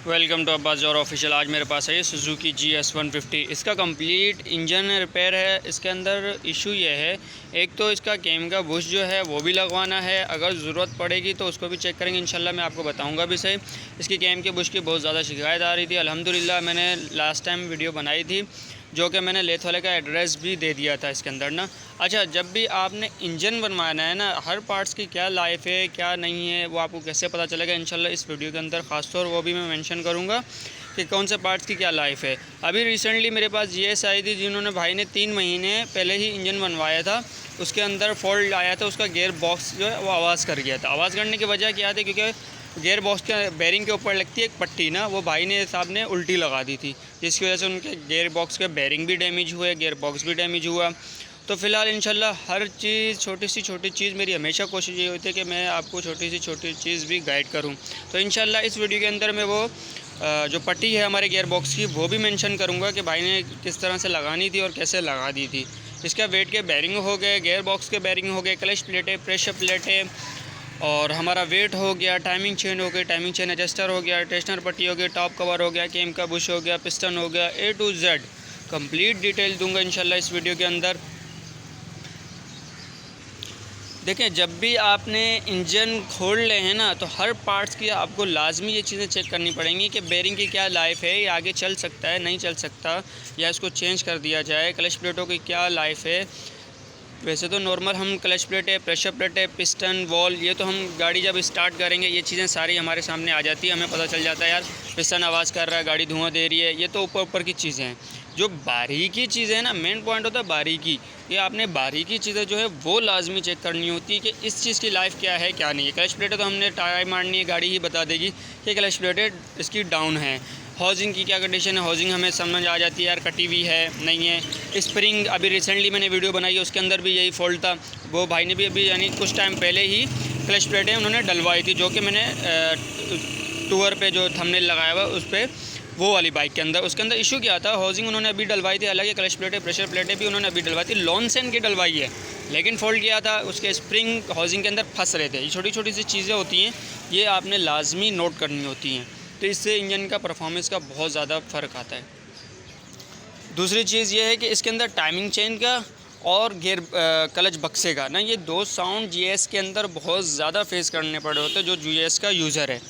Welcome to Abbas Johar official. आज मेरे पास है ये सुजुकी GS150। इसका कंप्लीट इंजन रिपेयर है। इसके अंदर इशू ये है, एक तो इसका केम का बुश जो है वो भी लगवाना है, अगर ज़रूरत पड़ेगी तो उसको भी चेक करेंगे इंशाल्लाह। मैं आपको बताऊंगा भी सही। इसकी केम के बुश की बहुत ज़्यादा शिकायत आ रही थी। अल्हम्दुलिल्लाह मैंने लास्ट टाइम वीडियो बनाई थी जो कि मैंने लेथ वाले का एड्रेस भी दे दिया था इसके अंदर ना। अच्छा, जब भी आपने इंजन बनवाना है ना, हर पार्ट्स की क्या लाइफ है क्या नहीं है वो आपको कैसे पता चलेगा इंशाल्लाह इस वीडियो के अंदर ख़ासतौर वो भी मैं मेंशन करूँगा कि कौन से पार्ट्स की क्या लाइफ है। अभी रिसेंटली मेरे पास GS आई थी, जिन्होंने भाई ने 3 महीने पहले ही इंजन बनवाया था। उसके अंदर फॉल्ट आया था, उसका गेयर बॉक्स जो है वो आवाज़ कर गया था। आवाज़ करने की वजह क्या थी, क्योंकि गेयर बॉक्स के बेरिंग के ऊपर लगती है एक पट्टी ना, वो भाई ने साहब ने उल्टी लगा दी थी, जिसकी वजह से उनके गेयर बॉक्स के बेरिंग भी डैमेज हुए, गेयर बॉक्स भी डैमेज हुआ। तो फ़िलहाल इंशाल्लाह हर चीज़ छोटी सी छोटी चीज़ मेरी हमेशा कोशिश ये होती है कि मैं आपको छोटी सी छोटी चीज़ भी गाइड करूं। तो इंशाल्लाह इस वीडियो के अंदर मैं वो जो पट्टी है हमारे गेयर बॉक्स की वो भी मेंशन करूंगा कि भाई ने किस तरह से लगानी थी और कैसे लगा दी थी। इसका वेट के बेरिंग हो गए, गेयर बॉक्स के बेरिंग हो गए, क्लच प्लेटें, प्रेशर प्लेटें, और हमारा वेट हो गया, टाइमिंग चेन हो गई, टाइमिंग चेन एडजस्टर हो गया, टेस्टर पट्टी हो गई, टॉप कवर हो गया, केम का बुश हो गया, पिस्टन हो गया, A to Z complete detail दूंगा इंशाल्लाह इस वीडियो के अंदर। देखें, जब भी आपने इंजन खोल ले हैं ना, तो हर पार्ट्स की आपको लाजमी ये चीज़ें चेक करनी पड़ेंगी कि बेरिंग की क्या लाइफ है, ये आगे चल सकता है नहीं चल सकता, या इसको चेंज कर दिया जाए। क्लच प्लेटों की क्या लाइफ है। वैसे तो नॉर्मल हम क्लच प्लेट है, प्रेशर प्लेट है, पिस्टन, वॉल, ये तो हम गाड़ी जब स्टार्ट करेंगे ये चीज़ें सारी हमारे सामने आ जाती है, हमें पता चल जाता है यार पिस्टन आवाज़ कर रहा है, गाड़ी धुआं दे रही है। ये तो ऊपर ऊपर की चीज़ें हैं। जो बारीकी चीज़ें हैं ना, मेन पॉइंट होता है बारीकी। ये आपने बारीकी चीज़ें जो है वो लाजमी चेक करनी होती है कि इस चीज़ की लाइफ क्या है क्या नहीं है। क्लच प्लेट है तो हमने टायर मारनी है, गाड़ी ही बता देगी कि क्लच प्लेट इसकी डाउन है। हाउसिंग की क्या कंडीशन है, हाउसिंग हमें समझ आ जाती है यार कटी हुई है नहीं है। स्प्रिंग अभी रिसेंटली मैंने वीडियो बनाई है, उसके अंदर भी यही फॉल्ट था। वो भाई ने भी अभी यानी कुछ टाइम पहले ही क्लच प्लेटें उन्होंने डलवाई थी, जो कि मैंने टूर पे जो थंबनेल लगाया हुआ उस पर वो वाली बाइक के अंदर। उसके अंदर इशू क्या था, हाउसिंग उन्होंने अभी डलवाई थी, हालांकि क्लच प्लेटें, प्रेशर प्लेटें भी उन्होंने अभी डलवाई थी, लॉन्सन की डलवाई है, लेकिन फॉल्ट किया था उसके स्प्रिंग हाउसिंग के अंदर फंस रहे थे। ये छोटी छोटी सी चीज़ें होती हैं, ये आपने लाजमी नोट करनी होती हैं, तो इससे इंजन का परफॉर्मेंस का बहुत ज़्यादा फ़र्क आता है। दूसरी चीज़ ये है कि इसके अंदर टाइमिंग चेन का और गेयर क्लच बक्से का ना, ये दो साउंड GS के अंदर बहुत ज़्यादा फेस करने पड़े होते हैं जो GS का यूज़र है।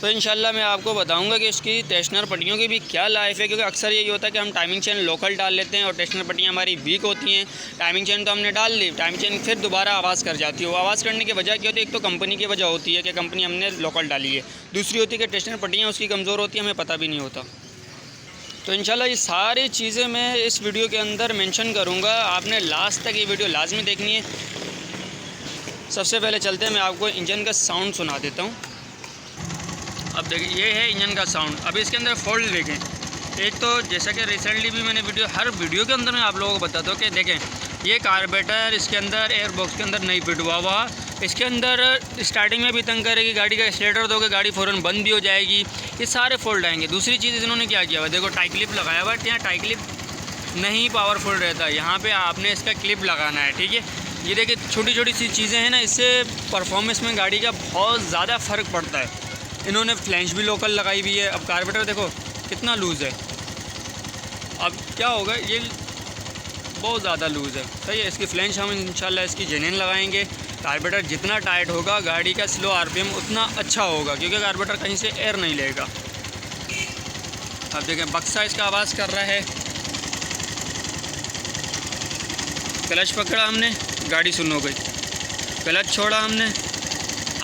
तो इंशाल्लाह मैं आपको बताऊंगा कि इसकी टेस्टनर पट्टियों की भी क्या लाइफ है, क्योंकि अक्सर यही होता है कि हम टाइमिंग चेन लोकल डाल लेते हैं और टेस्टनर पट्टियाँ हमारी वीक होती हैं। टाइमिंग चेन तो हमने डाल ली, टाइमिंग चेन फिर दोबारा आवाज़ कर जाती है। वो आवाज़ करने की वजह क्या होती है, एक तो कंपनी की वजह होती है कि कंपनी हमने लोकल डाली है, दूसरी होती है कि टेस्टनर पट्टियाँ उसकी कमज़ोर होती हैं, हमें पता भी नहीं होता। तो इंशाल्लाह ये सारी चीज़ें मैं इस वीडियो के अंदर मेंशन करूँगा, आपने लास्ट तक ये वीडियो लाजमी देखनी है। सबसे पहले चलते हैं, मैं आपको इंजन का साउंड सुना देता हूँ। अब देखिए, ये है इंजन का साउंड। अब इसके अंदर फॉल्ट देखें। एक तो जैसा कि रिसेंटली भी मैंने हर वीडियो के अंदर मैं आप लोगों को बताता हूँ कि देखें, ये कार्बोरेटर इसके अंदर एयर बॉक्स के अंदर नहीं फिट हुआ। इसके अंदर स्टार्टिंग में भी तंग करेगी, गाड़ी का एक्सीलेटर दोगे गाड़ी फ़ौरन बंद भी हो जाएगी। ये सारे फॉल्ट आएंगे। दूसरी चीज़ इन्होंने क्या किया हुआ, देखो टाई क्लिप लगाया हुआ है, यहाँ टाई क्लिप नहीं पावरफुल रहता, यहाँ पर आपने इसका क्लिप लगाना है, ठीक है। ये देखिए छोटी छोटी सी चीज़ें हैं ना, इससे परफॉर्मेंस में गाड़ी का बहुत ज़्यादा फ़र्क पड़ता है। इन्होंने फ्लैंच भी लोकल लगाई हुई है। अब कार्बोरेटर देखो कितना लूज़ है, अब क्या होगा, ये बहुत ज़्यादा लूज़ है, सही है। इसकी फ्लैंच हम इंशाल्लाह इसकी जेन्युइन लगाएंगे। कार्बोरेटर जितना टाइट होगा गाड़ी का स्लो RPM उतना अच्छा होगा, क्योंकि कार्बोरेटर कहीं से एयर नहीं लेगा। अब देखें, बक्सा इसका आवाज़ कर रहा है। क्लच पकड़ा हमने, गाड़ी सुन हो गई, क्लच छोड़ा हमने,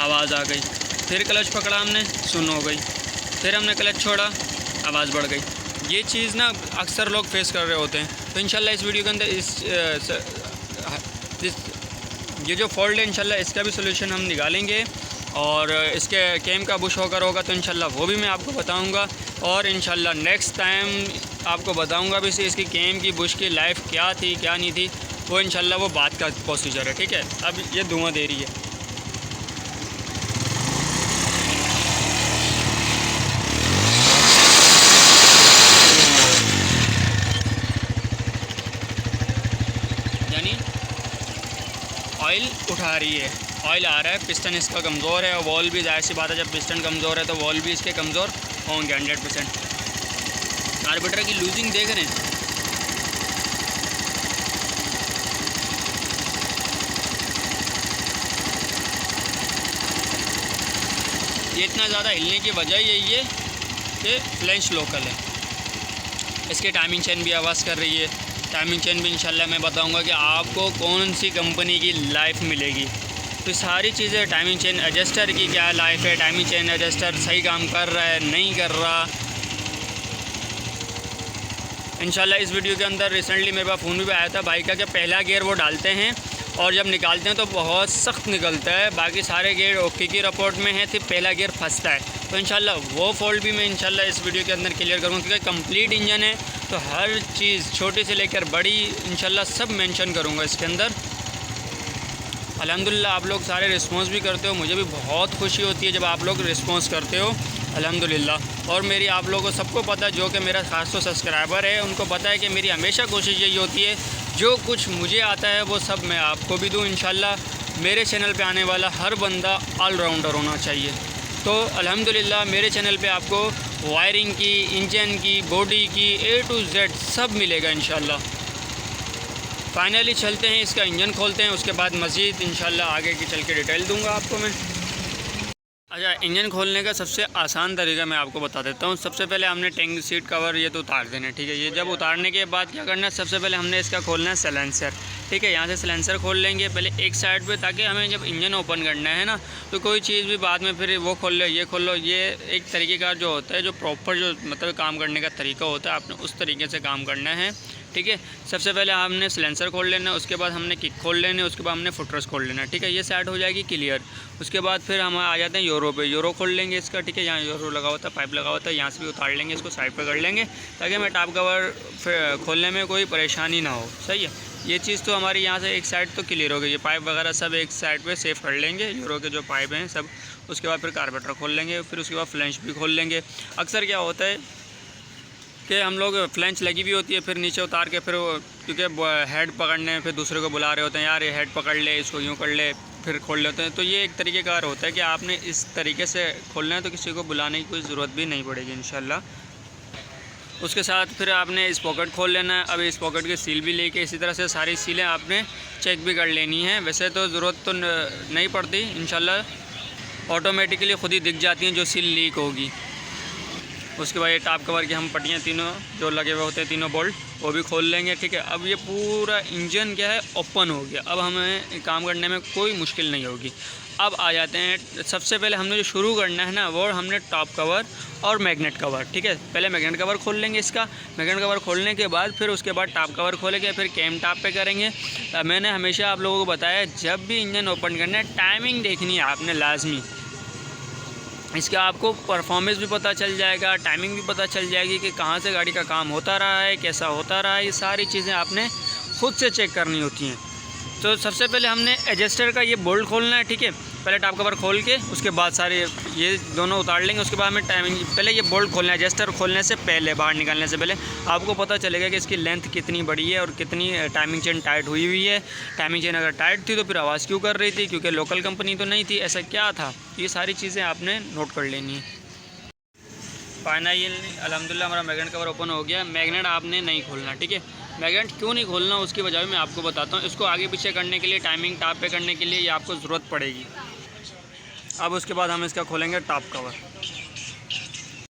आवाज़ आ गई, फिर क्लच पकड़ा हमने, सुन हो गई, फिर हमने क्लच छोड़ा, आवाज़ बढ़ गई। ये चीज़ ना अक्सर लोग फेस कर रहे होते हैं। तो इंशाल्लाह इस वीडियो के अंदर ये जो फॉल्ट है इंशाल्लाह इसका भी सोल्यूशन हम निकालेंगे, और इसके केम का बुश होकर होगा तो इंशाल्लाह वो भी मैं आपको बताऊंगा, और इंशाल्लाह नेक्स्ट टाइम आपको बताऊंगा भी से इसकी केम की बुश की लाइफ क्या थी क्या नहीं थी, वो इंशाल्लाह वो बात का प्रोसीजर है, ठीक है। अब ये धुआं दे रही है। ऑयल उठा रही है। ऑयल आ रहा है। पिस्टन इसका कमज़ोर है और वॉल भी, जाहिर सी बात है जब पिस्टन कमज़ोर है तो वॉल भी इसके कमज़ोर होंगे 100%। कार्बोरेटर की लूजिंग देख रहे हैं, ये इतना ज़्यादा हिलने की वजह यही है कि फ्लेंच लोकल है। इसकी टाइमिंग चेन भी आवाज़ कर रही है। टाइमिंग चेन भी इंशाल्लाह मैं बताऊंगा कि आपको कौन सी कंपनी की लाइफ मिलेगी। तो सारी चीज़ें, टाइमिंग चेन एडजस्टर की क्या लाइफ है, टाइमिंग चेन एडजस्टर सही काम कर रहा है नहीं कर रहा। इंशाल्लाह इस वीडियो के अंदर रिसेंटली मेरे पास फ़ोन भी आया था भाई का कि पहला गियर वो डालते हैं और जब निकालते हैं तो बहुत सख्त निकलता है, बाकी सारे गियर ओके की रिपोर्ट में है, सिर्फ पहला गियर फंसता है। तो इंशाल्लाह वो फॉल्ट भी मैं इंशाल्लाह इस वीडियो के अंदर क्लियर करूँगा, क्योंकि कंप्लीट इंजन है तो हर चीज़ छोटी से लेकर बड़ी इंशाल्लाह सब मेंशन करूँगा इसके अंदर। अल्हम्दुलिल्लाह आप लोग सारे रिस्पॉन्स भी करते हो, मुझे भी बहुत खुशी होती है जब आप लोग रिस्पॉन्स करते हो अल्हम्दुलिल्लाह। और मेरी आप लोगों को सबको पता है, जो कि मेरा खास तो सब्सक्राइबर है उनको पता है कि मेरी हमेशा कोशिश यही होती है जो कुछ मुझे आता है वो सब मैं आपको भी दूँ इंशाल्लाह। मेरे चैनल पे आने वाला हर बंदा ऑलराउंडर होना चाहिए। तो अल्हम्दुलिल्लाह मेरे चैनल पे आपको वायरिंग की, इंजन की, बॉडी की A to Z सब मिलेगा इंशाल्लाह। फाइनली चलते हैं, इसका इंजन खोलते हैं, उसके बाद मज़ीद इंशाल्लाह आगे की चल के डिटेल दूंगा आपको मैं। अच्छा, इंजन खोलने का सबसे आसान तरीका मैं आपको बता देता हूँ। सबसे पहले हमने टैंक सीट कवर ये तो उतार देना है, ठीक है। ये जब उतारने के बाद क्या करना है, सबसे पहले हमने इसका खोलना है सैलेंसर, ठीक है। यहाँ से सैलेंसर खोल लेंगे पहले एक साइड पे, ताकि हमें जब इंजन ओपन करना है ना तो कोई चीज़ भी बाद में फिर वो खोल लो ये खोल लो, ये एक तरीके का जो होता है, जो प्रॉपर जो मतलब काम करने का तरीका होता है, आपने उस तरीके से काम करना है, ठीक है। सबसे पहले हमने सिलेंसर खोल लेना है, उसके बाद हमने किक खोल लेने, उसके बाद हमने फुटरेस खोल लेना है, ठीक है। ये साइड हो जाएगी क्लियर। उसके बाद फिर हम आ जाते हैं यूरो पे, यूरो खोल लेंगे इसका, ठीक है। यहाँ यूरो लगा होता है, पाइप लगा होता है, यहाँ से भी उतार लेंगे, इसको साइड पे कर लेंगे ताकि हमें टॉप कवर खोलने में कोई परेशानी ना हो, सही है। ये चीज़ तो हमारी यहाँ से एक साइड तो क्लियर हो गई, ये पाइप वगैरह सब एक साइड पे सेफ कर लेंगे, यूरो के जो पाइप हैं सब। उसके बाद फिर कार्बोरेटर खोल लेंगे, फिर उसके बाद फ्लैंच भी खोल लेंगे। अक्सर क्या होता है कि हम लोग फ्लैंच लगी भी होती है, फिर नीचे उतार के फिर क्योंकि हेड पकड़ने फिर दूसरे को बुला रहे होते हैं, यार ये हेड पकड़ ले, इसको यूँ कर ले, फिर खोल लेते हैं। तो ये एक तरीके का होता है कि आपने इस तरीके से खोलना है तो किसी को बुलाने की कोई ज़रूरत भी नहीं पड़ेगी इंशाल्लाह। उसके साथ फिर आपने इस पॉकेट खोल लेना है। अब इस पॉकेट की सील भी लेके इसी तरह से सारी सीलें आपने चेक भी कर लेनी है। वैसे तो ज़रूरत तो नहीं पड़ती इंशाल्लाह, ऑटोमेटिकली खुद ही दिख जाती हैं जो सील लीक होगी। उसके बाद ये टॉप कवर की हम पट्टियाँ तीनों जो लगे हुए होते हैं, तीनों बोल्ट, वो भी खोल लेंगे, ठीक है। अब ये पूरा इंजन क्या है ओपन हो गया, अब हमें काम करने में कोई मुश्किल नहीं होगी। अब आ जाते हैं, सबसे पहले हमने जो शुरू करना है ना वो हमने टॉप कवर और मैग्नेट कवर, ठीक है। पहले मैग्नेट कवर खोल लेंगे इसका, मैग्नेट कवर खोलने के बाद फिर उसके बाद टॉप कवर खोलेंगे, फिर कैम टॉप पे करेंगे। मैंने हमेशा आप लोगों को बताया जब भी इंजन ओपन करना है टाइमिंग देखनी है आपने लाजमी, इसका आपको परफॉर्मेंस भी पता चल जाएगा, टाइमिंग भी पता चल जाएगी कि कहाँ से गाड़ी का काम होता रहा है, कैसा होता रहा है। ये सारी चीज़ें आपने खुद से चेक करनी होती हैं। तो सबसे पहले हमने एडजस्टर का ये बोल्ट खोलना है, ठीक है। पहले टॉप कवर खोल के उसके बाद सारे ये दोनों उतार लेंगे। उसके बाद हमें टाइमिंग, पहले ये बोल्ट खोलना है। एडजस्टर खोलने से पहले, बाहर निकालने से पहले आपको पता चलेगा कि इसकी लेंथ कितनी बड़ी है और कितनी टाइमिंग चेन टाइट हुई हुई है। टाइमिंग चेन अगर टाइट थी तो फिर आवाज़ क्यों कर रही थी, क्योंकि लोकल कंपनी तो नहीं थी, ऐसा क्या था। ये सारी चीज़ें आपने नोट कर लेनी है। फाइनली अल्हम्दुलिल्लाह हमारा मैग्नेट कवर ओपन हो गया। मैग्नेट आपने नहीं खोलना, ठीक है। मैग्नेट क्यों नहीं खोलना उसकी वजह मैं आपको बताता हूँ। इसको आगे पीछे करने के लिए, टाइमिंग टॉप पे करने के लिए ये आपको ज़रूरत पड़ेगी। अब उसके बाद हम इसका खोलेंगे टॉप कवर।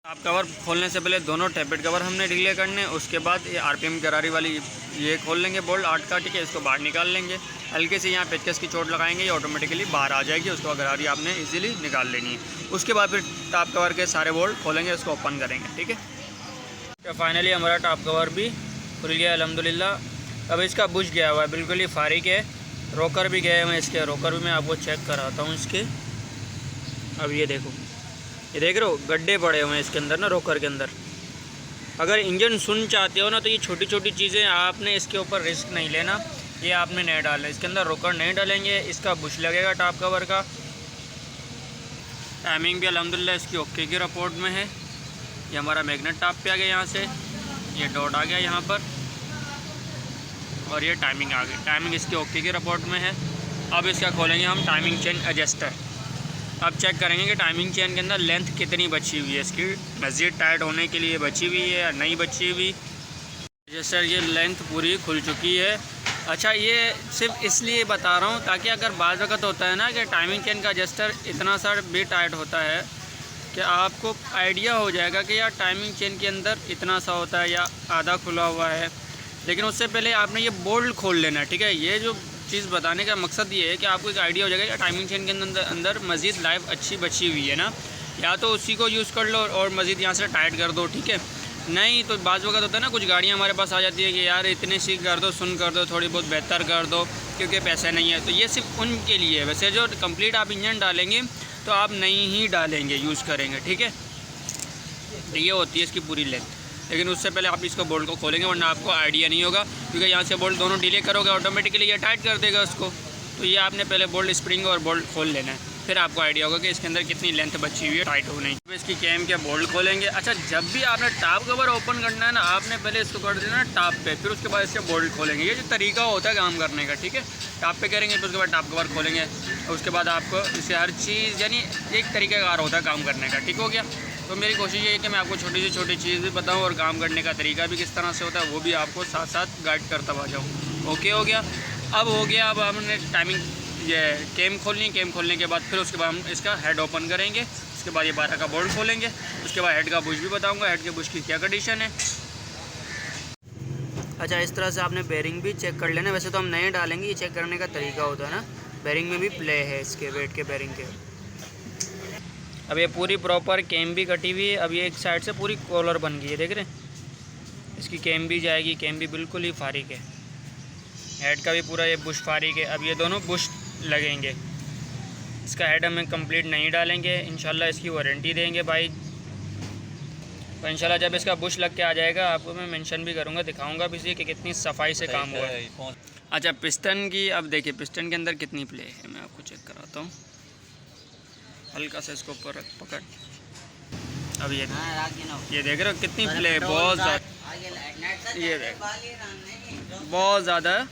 टॉप कवर खोलने से पहले दोनों टैपेट कवर हमने डिले करने, उसके बाद ये RPM गरारी वाली ये खोल लेंगे बोल्ट 8 का, ठीक है। इसको बाहर निकाल लेंगे, हल्के से यहाँ पेचकस की चोट लगाएंगे, ये ऑटोमेटिकली बाहर आ जाएगी। उसको गरारी आपने इजीली निकाल लेनी है। उसके बाद फिर टॉप कवर के सारे बोल्ट खोलेंगे, इसको ओपन करेंगे, ठीक है। तो फाइनली हमारा टॉप कवर भी खुल गया अल्हम्दुलिल्लाह। अब इसका बुझ गया हुआ है, बिल्कुल ही फारिग है। रोकर भी गए हुए इसके, रोकर भी मैं आपको चेक कराता हूँ इसके। अब ये देखो, ये देख रहे हो गड्ढे पड़े हुए हैं इसके अंदर ना, रोकर के अंदर। अगर इंजन सुन चाहते हो ना तो ये छोटी छोटी चीज़ें आपने इसके ऊपर रिस्क नहीं लेना, ये आपने नहीं डालना। इसके अंदर रोकर नहीं डालेंगे, इसका बुश लगेगा टॉप कवर का। टाइमिंग भी अल्हम्दुलिल्लाह इसकी ओके की रिपोर्ट में है। ये हमारा मैग्नेट टॉप पे आ गया, यहाँ से ये डॉट आ गया यहाँ पर, और ये टाइमिंग आ गई। टाइमिंग इसकी ओके की रिपोर्ट में है। अब इसका खोलेंगे हम टाइमिंग चेन एडजस्टर। अब चेक करेंगे कि टाइमिंग चेन के अंदर लेंथ कितनी बची हुई है, इसकी मज़ीद टाइट होने के लिए बची हुई है या नहीं बची हुई। एडजस्टर ये लेंथ पूरी खुल चुकी है। अच्छा, ये सिर्फ इसलिए बता रहा हूँ ताकि अगर बाज़ वक़्त होता है ना कि टाइमिंग चेन का एडजस्टर इतना सा भी टाइट होता है कि आपको आइडिया हो जाएगा कि यार टाइमिंग चेन के अंदर इतना सा होता है या आधा खुला हुआ है। लेकिन उससे पहले आपने ये बोल्ट खोल लेना है, ठीक है। ये जो चीज़ बताने का मकसद ये है कि आपको एक आइडिया हो जाएगा कि टाइमिंग चेन के अंदर मज़ीद लाइफ अच्छी बची हुई है ना, या तो उसी को यूज़ कर लो और मज़ीद यहाँ से टाइट कर दो, ठीक है। नहीं तो बाज़ वक़्त होता है ना, कुछ गाड़ियाँ हमारे पास आ जाती है कि यार इतने सी कर दो, सुन कर दो, थोड़ी बहुत बेहतर कर दो क्योंकि पैसे नहीं है। तो ये सिर्फ उनके लिए है। वैसे जो कंप्लीट आप इंजन डालेंगे तो आप नहीं ही डालेंगे, यूज़ करेंगे, ठीक है। ये होती है इसकी पूरी लेंथ। लेकिन उससे पहले आप इसको बोल्ट को खोलेंगे वरना आपको आइडिया नहीं होगा, क्योंकि यहाँ से बोल्ट दोनों डिले करोगे ऑटोमेटिकली ये टाइट कर देगा उसको। तो ये आपने पहले बोल्ट स्प्रिंग और बोल्ट खोल लेना है, फिर आपको आइडिया होगा कि इसके अंदर कितनी लेंथ बची हुई है टाइट हो नहीं। तो इसकी कैम के बोल्ट खोलेंगे। अच्छा, जब भी आपने टॉप कवर ओपन करना है ना, आपने पहले इसको कर देना टॉप पे, फिर उसके बाद इसके बोल्ट खोलेंगे। ये जो तरीका होता है काम करने का, ठीक है। टॉप पे करेंगे फिर उसके बाद टॉप कवर खोलेंगे और उसके बाद आपको इसे हर चीज़ यानी एक तरीक़ाकार होता है काम करने का, ठीक हो गया। तो मेरी कोशिश ये है कि मैं आपको छोटी से छोटी चीज़ भी बताऊँ और काम करने का तरीका भी किस तरह से होता है वो भी आपको साथ साथ गाइड करता हुआ जाऊँ। ओके हो गया। अब हो गया, अब हमने टाइमिंग ये कैम खोलनी। कैम खोलने के बाद फिर उसके बाद हम इसका हेड ओपन करेंगे। उसके बाद ये 12 का बोल्ट खोलेंगे। उसके बाद हेड का बुश भी बताऊँगा, हेड के बुश की क्या कंडीशन है। अच्छा, इस तरह से आपने बेरिंग भी चेक कर लेना। वैसे तो हम नए डालेंगे, ये चेक करने का तरीका होता है ना। बेरिंग में भी प्ले है इसके वेट के बेरिंग के। अब ये पूरी प्रॉपर कैम भी कटी हुई है। अब ये एक साइड से पूरी कॉलर बन गई है, देख रहे हैं। इसकी कैम भी जाएगी, कैम भी बिल्कुल ही फारिग है। हेड का भी पूरा ये बुश फारिग है। अब ये दोनों बुश लगेंगे। इसका हेड हम कंप्लीट नहीं डालेंगे, इंशाल्लाह इसकी वारंटी देंगे भाई। तो इंशाल्लाह जब इसका बुश लग के आ जाएगा आपको मैं मेंशन भी करूँगा, दिखाऊँगा भी इसी कि कितनी सफाई से काम हुआ है। अच्छा, पिस्टन की अब देखिए पिस्टन के अंदर कितनी प्ले है, मैं आपको चेक कराता हूँ। हल्का सा इसको ऊपर रख, पकड़। अब ये देख रहे हो कितनी प्ले, बहुत ज़्यादा। ये देख, बहुत ज़्यादा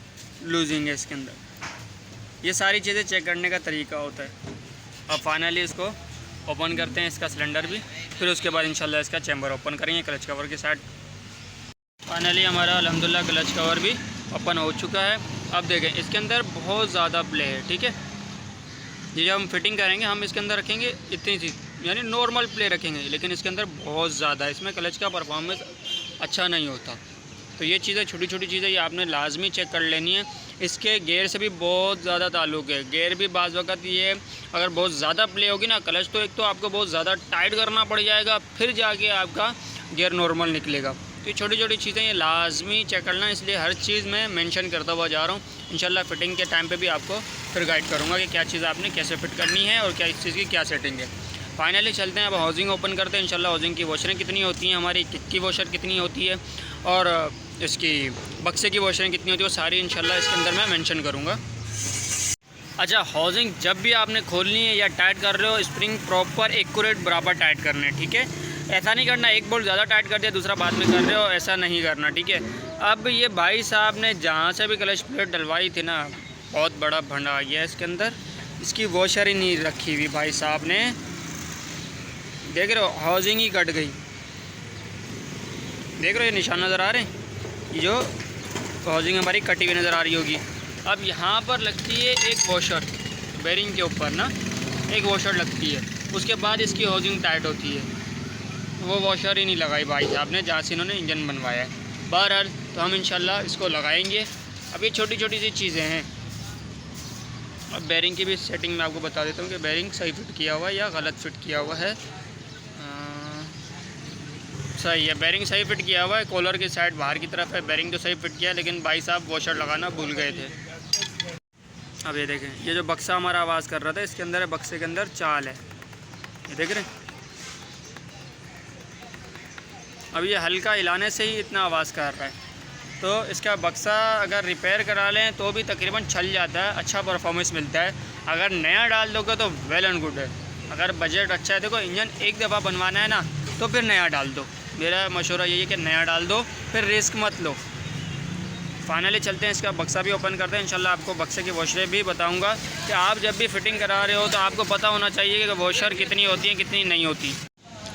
लूजिंग है इसके अंदर। ये सारी चीज़ें चेक करने का तरीका होता है। अब फाइनली इसको ओपन करते हैं, इसका सिलेंडर भी। फिर उसके बाद इंशाल्लाह इसका चैम्बर ओपन करेंगे क्लच कवर के साथ। फाइनली हमारा अल्हम्दुलिल्लाह क्लच कवर भी ओपन हो चुका है। अब देखें इसके अंदर बहुत ज़्यादा प्ले है, ठीक है। ये जब हम फिटिंग करेंगे हम इसके अंदर रखेंगे इतनी सी, यानी नॉर्मल प्ले रखेंगे, लेकिन इसके अंदर बहुत ज़्यादा है। इसमें क्लच का परफॉर्मेंस अच्छा नहीं होता। तो ये चीज़ें छोटी छोटी चीज़ें ये आपने लाजमी चेक कर लेनी है। इसके गेयर से भी बहुत ज़्यादा ताल्लुक़ है। गेयर भी बाज़ वक़्त ये अगर बहुत ज़्यादा प्ले होगी ना क्लच, तो एक तो आपको बहुत ज़्यादा टाइट करना पड़ जाएगा, फिर जाके आपका गेयर नॉर्मल निकलेगा। तो ये छोटी छोटी चीज़ें ये लाजमी चेक करना, इसलिए हर चीज़ मैं मेंशन करता हुआ जा रहा हूँ। इंशाल्लाह फ़िटिंग के टाइम पे भी आपको फिर गाइड करूँगा कि क्या चीज़ आपने कैसे फ़िट करनी है और क्या इस चीज़ की क्या सेटिंग है। फाइनली चलते हैं, अब हाउसिंग ओपन करते हैं। इंशाल्लाह हाउसिंग की वॉशरें कितनी होती हैं, हमारी किक की वॉशर कितनी होती है और इसकी बक्से की वॉशरें कितनी होती है, वो सारी इंशाल्लाह इसके अंदर मैं मेंशन करूँगा। अच्छा, हाउसिंग जब भी आपने खोलनी है या टाइट कर रहे हो, स्प्रिंग प्रॉपर एक्यूरेट बराबर टाइट करना है, ठीक है। ऐसा नहीं करना एक बोल्ट ज़्यादा टाइट कर दिया दूसरा बाद में कर रहे हो, ऐसा नहीं करना, ठीक है। अब ये भाई साहब ने जहाँ से भी क्लच प्लेट डलवाई थी ना, बहुत बड़ा भंडा आ गया इसके अंदर। इसकी वॉशर ही नहीं रखी हुई भाई साहब ने, देख रहे हो हाउसिंग ही कट गई। देख रहे हो ये निशान नज़र आ रहे हैं, ये जो हाउसिंग हमारी कटी हुई नज़र आ रही होगी। अब यहाँ पर लगती है एक वॉशर, बेरिंग के ऊपर ना एक वॉशर लगती है, उसके बाद इसकी हाउसिंग टाइट होती है। वो वॉशर ही नहीं लगाई भाई साहब ने जहाँ से इन्होंने इंजन बनवाया है। बहरहाल तो हम इंशाल्लाह इसको लगाएंगे। अब ये छोटी छोटी सी चीज़ें हैं। अब बेरिंग की भी सेटिंग मैं आपको बता देता हूँ कि बेरिंग सही फिट किया हुआ है या गलत फिट किया हुआ है। सही है, बेरिंग सही फिट किया हुआ है। कॉलर की साइड बाहर की तरफ है, बेरिंग तो सही फिट किया है, लेकिन भाई साहब वॉशर लगाना भूल गए थे। अब ये देखें, ये जो बक्सा हमारा आवाज़ कर रहा था इसके अंदर है, बक्से के अंदर चाल है, ये देख रहे हैं। अब ये हल्का हिलाने से ही इतना आवाज़ कर रहा है। तो इसका बक्सा अगर रिपेयर करा लें तो भी तकरीबन चल जाता है, अच्छा परफॉर्मेंस मिलता है। अगर नया डाल दोगे तो वेल एंड गुड है। अगर बजट अच्छा है, देखो इंजन एक दफ़ा बनवाना है ना तो फिर नया डाल दो। मेरा मशवरा यही है कि नया डाल दो, फिर रिस्क मत लो। फाइनली चलते हैं, इसका बक्सा भी ओपन करते हैं। इंशाल्लाह आपको बक्से की वॉशरें भी बताऊंगा कि आप जब भी फ़िटिंग करा रहे हो तो आपको पता होना चाहिए कि वॉशर कितनी होती है कितनी नहीं होती।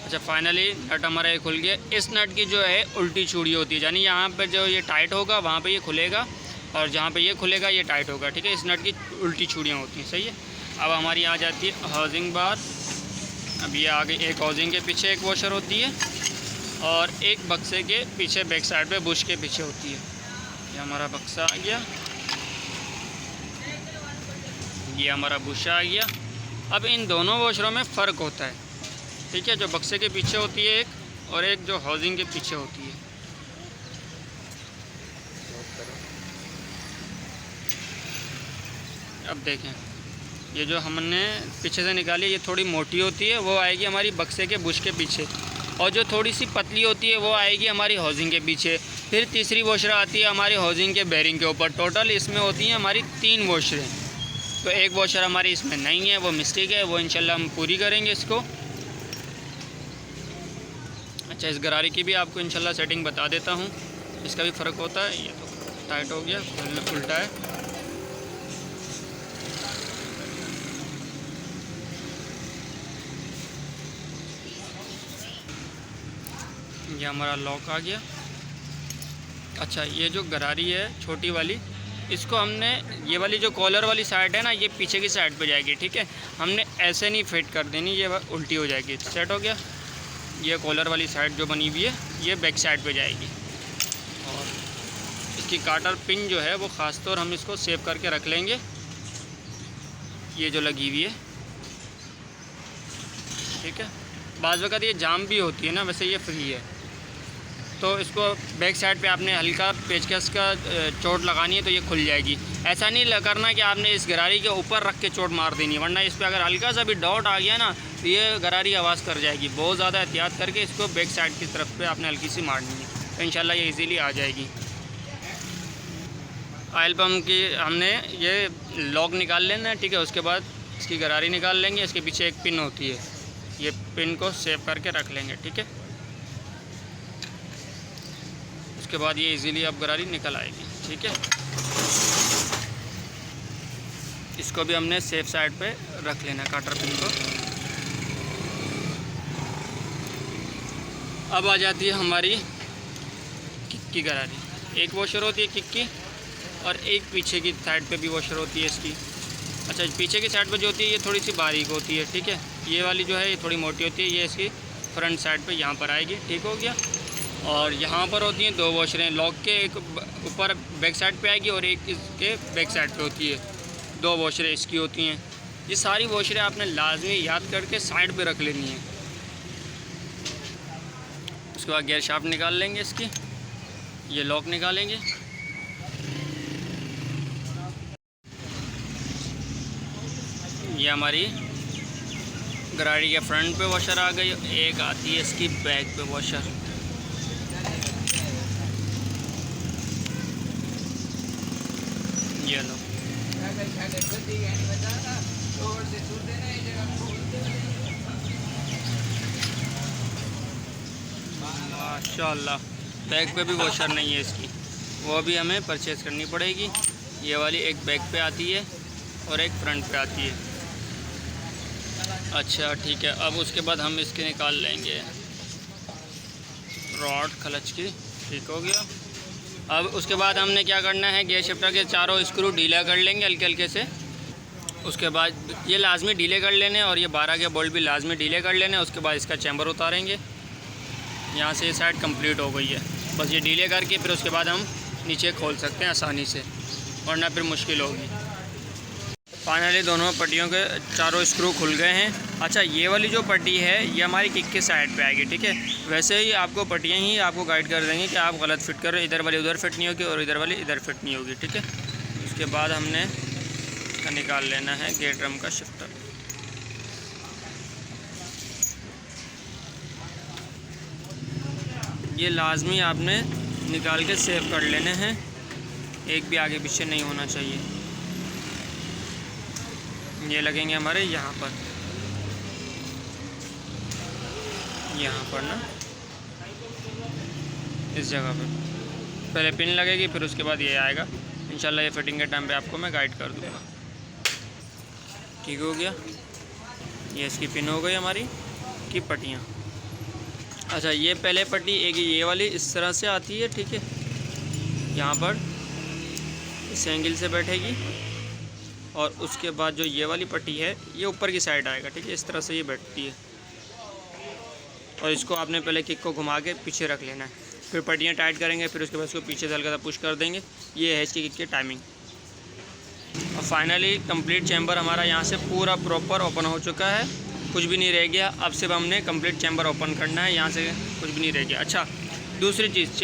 अच्छा, फाइनली नट हमारा ये खुल गया। इस नट की जो है उल्टी चूड़ी होती है, यानी यहाँ पर जो ये टाइट होगा वहाँ पर ये खुलेगा और जहाँ पर ये खुलेगा ये टाइट होगा, ठीक है। इस नट की उल्टी चूड़ियाँ होती हैं, सही है। अब हमारी आ जाती है हाउसिंग बार। अब ये आगे एक हाउसिंग के पीछे एक वॉशर होती है और एक बक्से के पीछे बैक साइड पे बुश के पीछे होती है। ये हमारा बक्सा आ गया, ये हमारा बुश आ गया। अब इन दोनों वॉशरों में फ़र्क होता है, ठीक है, जो बक्से के पीछे होती है एक और एक जो हाउसिंग के पीछे होती है। अब देखें, ये जो हमने पीछे से निकाली ये थोड़ी मोटी होती है, वो आएगी हमारी बक्से के बुश के पीछे, और जो थोड़ी सी पतली होती है वो आएगी हमारी हाउसिंग के पीछे। फिर तीसरी वॉशर आती है हमारी हाउसिंग के बेरिंग के ऊपर। टोटल इसमें होती हैं हमारी 3 वॉशरें। तो एक वॉशर हमारी इसमें नहीं है, वो मिस्टेक है, वो इंशाल्लाह हम पूरी करेंगे इसको। अच्छा, इस गरारी की भी आपको इंशाल्लाह सेटिंग बता देता हूँ, इसका भी फ़र्क होता है। ये तो टाइट हो गया, उल्टा है। ये हमारा लॉक आ गया। अच्छा, ये जो गरारी है छोटी वाली, इसको हमने ये वाली जो कॉलर वाली साइड है ना, ये पीछे की साइड पे जाएगी, ठीक है। हमने ऐसे नहीं फिट कर देनी, ये उल्टी हो जाएगी। सेट हो गया। ये कॉलर वाली साइड जो बनी हुई है ये बैक साइड पे जाएगी, और इसकी काटर पिन जो है वो ख़ास तौर हम इसको सेव करके रख लेंगे। ये जो लगी हुई है, ठीक है। बाज़ वक़्त ये जाम भी होती है ना, वैसे ये फ्री है, तो इसको बैक साइड पे आपने हल्का पेचकस का चोट लगानी है तो ये खुल जाएगी। ऐसा नहीं करना कि आपने इस गरारी के ऊपर रख के चोट मार देनी, वरना इस पर अगर हल्का सा भी डॉट आ गया ना तो ये गरारी आवाज़ कर जाएगी। बहुत ज़्यादा एहतियात करके इसको बैक साइड की तरफ पे आपने हल्की सी मारनी है, तो इंशाल्लाह ये इजीली आ जाएगी। ऑयल पम्प की हमने ये लॉक निकाल लेना है, ठीक है। उसके बाद इसकी गरारी निकाल लेंगे, इसके पीछे एक पिन होती है, ये पिन को सेव करके रख लेंगे, ठीक है। उसके बाद ये इजीली अब गरारी निकल आएगी, ठीक है। इसको भी हमने सेफ साइड पे रख लेना है, काटर पिन को। अब आ जाती है हमारी किक की गरारी। एक वॉशर होती है किक की और एक पीछे की साइड पे भी वॉशर होती है इसकी। अच्छा, पीछे की साइड पे जो होती है ये थोड़ी सी बारीक होती है, ठीक है। ये वाली जो है ये थोड़ी मोटी होती है, ये इसकी फ्रंट साइड पे यहाँ पर आएगी, ठीक हो गया। और यहाँ पर होती हैं 2 वॉशरें लॉक के, एक ऊपर बैक साइड पे आएगी और एक इसके बैक साइड पे होती है। 2 वॉशरें इसकी होती हैं। ये सारी वॉशरें आपने लाजमी याद करके साइड पे रख लेनी है। उसके बाद गियर शाफ्ट निकाल लेंगे इसकी, ये लॉक निकालेंगे। ये हमारी गरारी के फ्रंट पे वॉशर आ गई, एक आती है इसकी बैक पे वॉशर। ये लो, माशाल्लाह। बैक पे भी वॉशर नहीं है इसकी, वो भी हमें परचेज़ करनी पड़ेगी। ये वाली एक बैक पे आती है और एक फ्रंट पे आती है। अच्छा, ठीक है। अब उसके बाद हम इसके निकाल लेंगे रॉड क्लच की, ठीक हो गया। अब उसके बाद हमने क्या करना है, गियर शिफ्टर के चारों स्क्रू ढीला कर लेंगे हल्के हल्के से। उसके बाद ये लाजमी ढीले कर लेने और ये 12 के बोल्ट भी लाजमी ढीले कर लेने। उसके बाद इसका चैम्बर उतारेंगे। यहाँ से ये साइड कंप्लीट हो गई है, बस ये ढीले करके फिर उसके बाद हम नीचे खोल सकते हैं आसानी से, वरना फिर मुश्किल होगी। फाइनली दोनों पट्टियों के चारों स्क्रू खुल गए हैं। अच्छा, ये वाली जो पट्टी है ये हमारी किक के साइड पे आएगी, ठीक है। वैसे ही आपको पट्टियाँ ही आपको गाइड कर देंगे कि आप गलत फिट करो, इधर वाली उधर फिट नहीं होगी और इधर वाली इधर फिट नहीं होगी, ठीक है। उसके बाद हमने निकाल लेना है गियर ड्रम का शिफ्टर। ये लाजमी आपने निकाल के सेव कर लेने हैं, एक भी आगे पीछे नहीं होना चाहिए। ये लगेंगे हमारे यहाँ पर ना, इस जगह पर। पहले पिन लगेगी, फिर उसके बाद ये आएगा। इंशाल्लाह ये फिटिंग के टाइम पे आपको मैं गाइड कर दूँगा। ठीक हो गया, ये इसकी पिन हो गई हमारी की पट्टियाँ। अच्छा, ये पहले पट्टी एक ये वाली इस तरह से आती है, ठीक है, यहाँ पर इस एंगल से बैठेगी, और उसके बाद जो ये वाली पट्टी है ये ऊपर की साइड आएगा, ठीक है, इस तरह से ये बैठती है। और इसको आपने पहले किक को घुमा के पीछे रख लेना है, फिर पट्टियाँ टाइट करेंगे, फिर उसके बाद इसको पीछे से हल्का सा पुश कर देंगे। ये है इसकी किक की टाइमिंग। और फाइनली कंप्लीट चैम्बर हमारा यहाँ से पूरा प्रॉपर ओपन हो चुका है, कुछ भी नहीं रह गया। अब सिर्फ हमने कंप्लीट चैम्बर ओपन करना है, यहाँ से कुछ भी नहीं रह गया। अच्छा, दूसरी चीज़,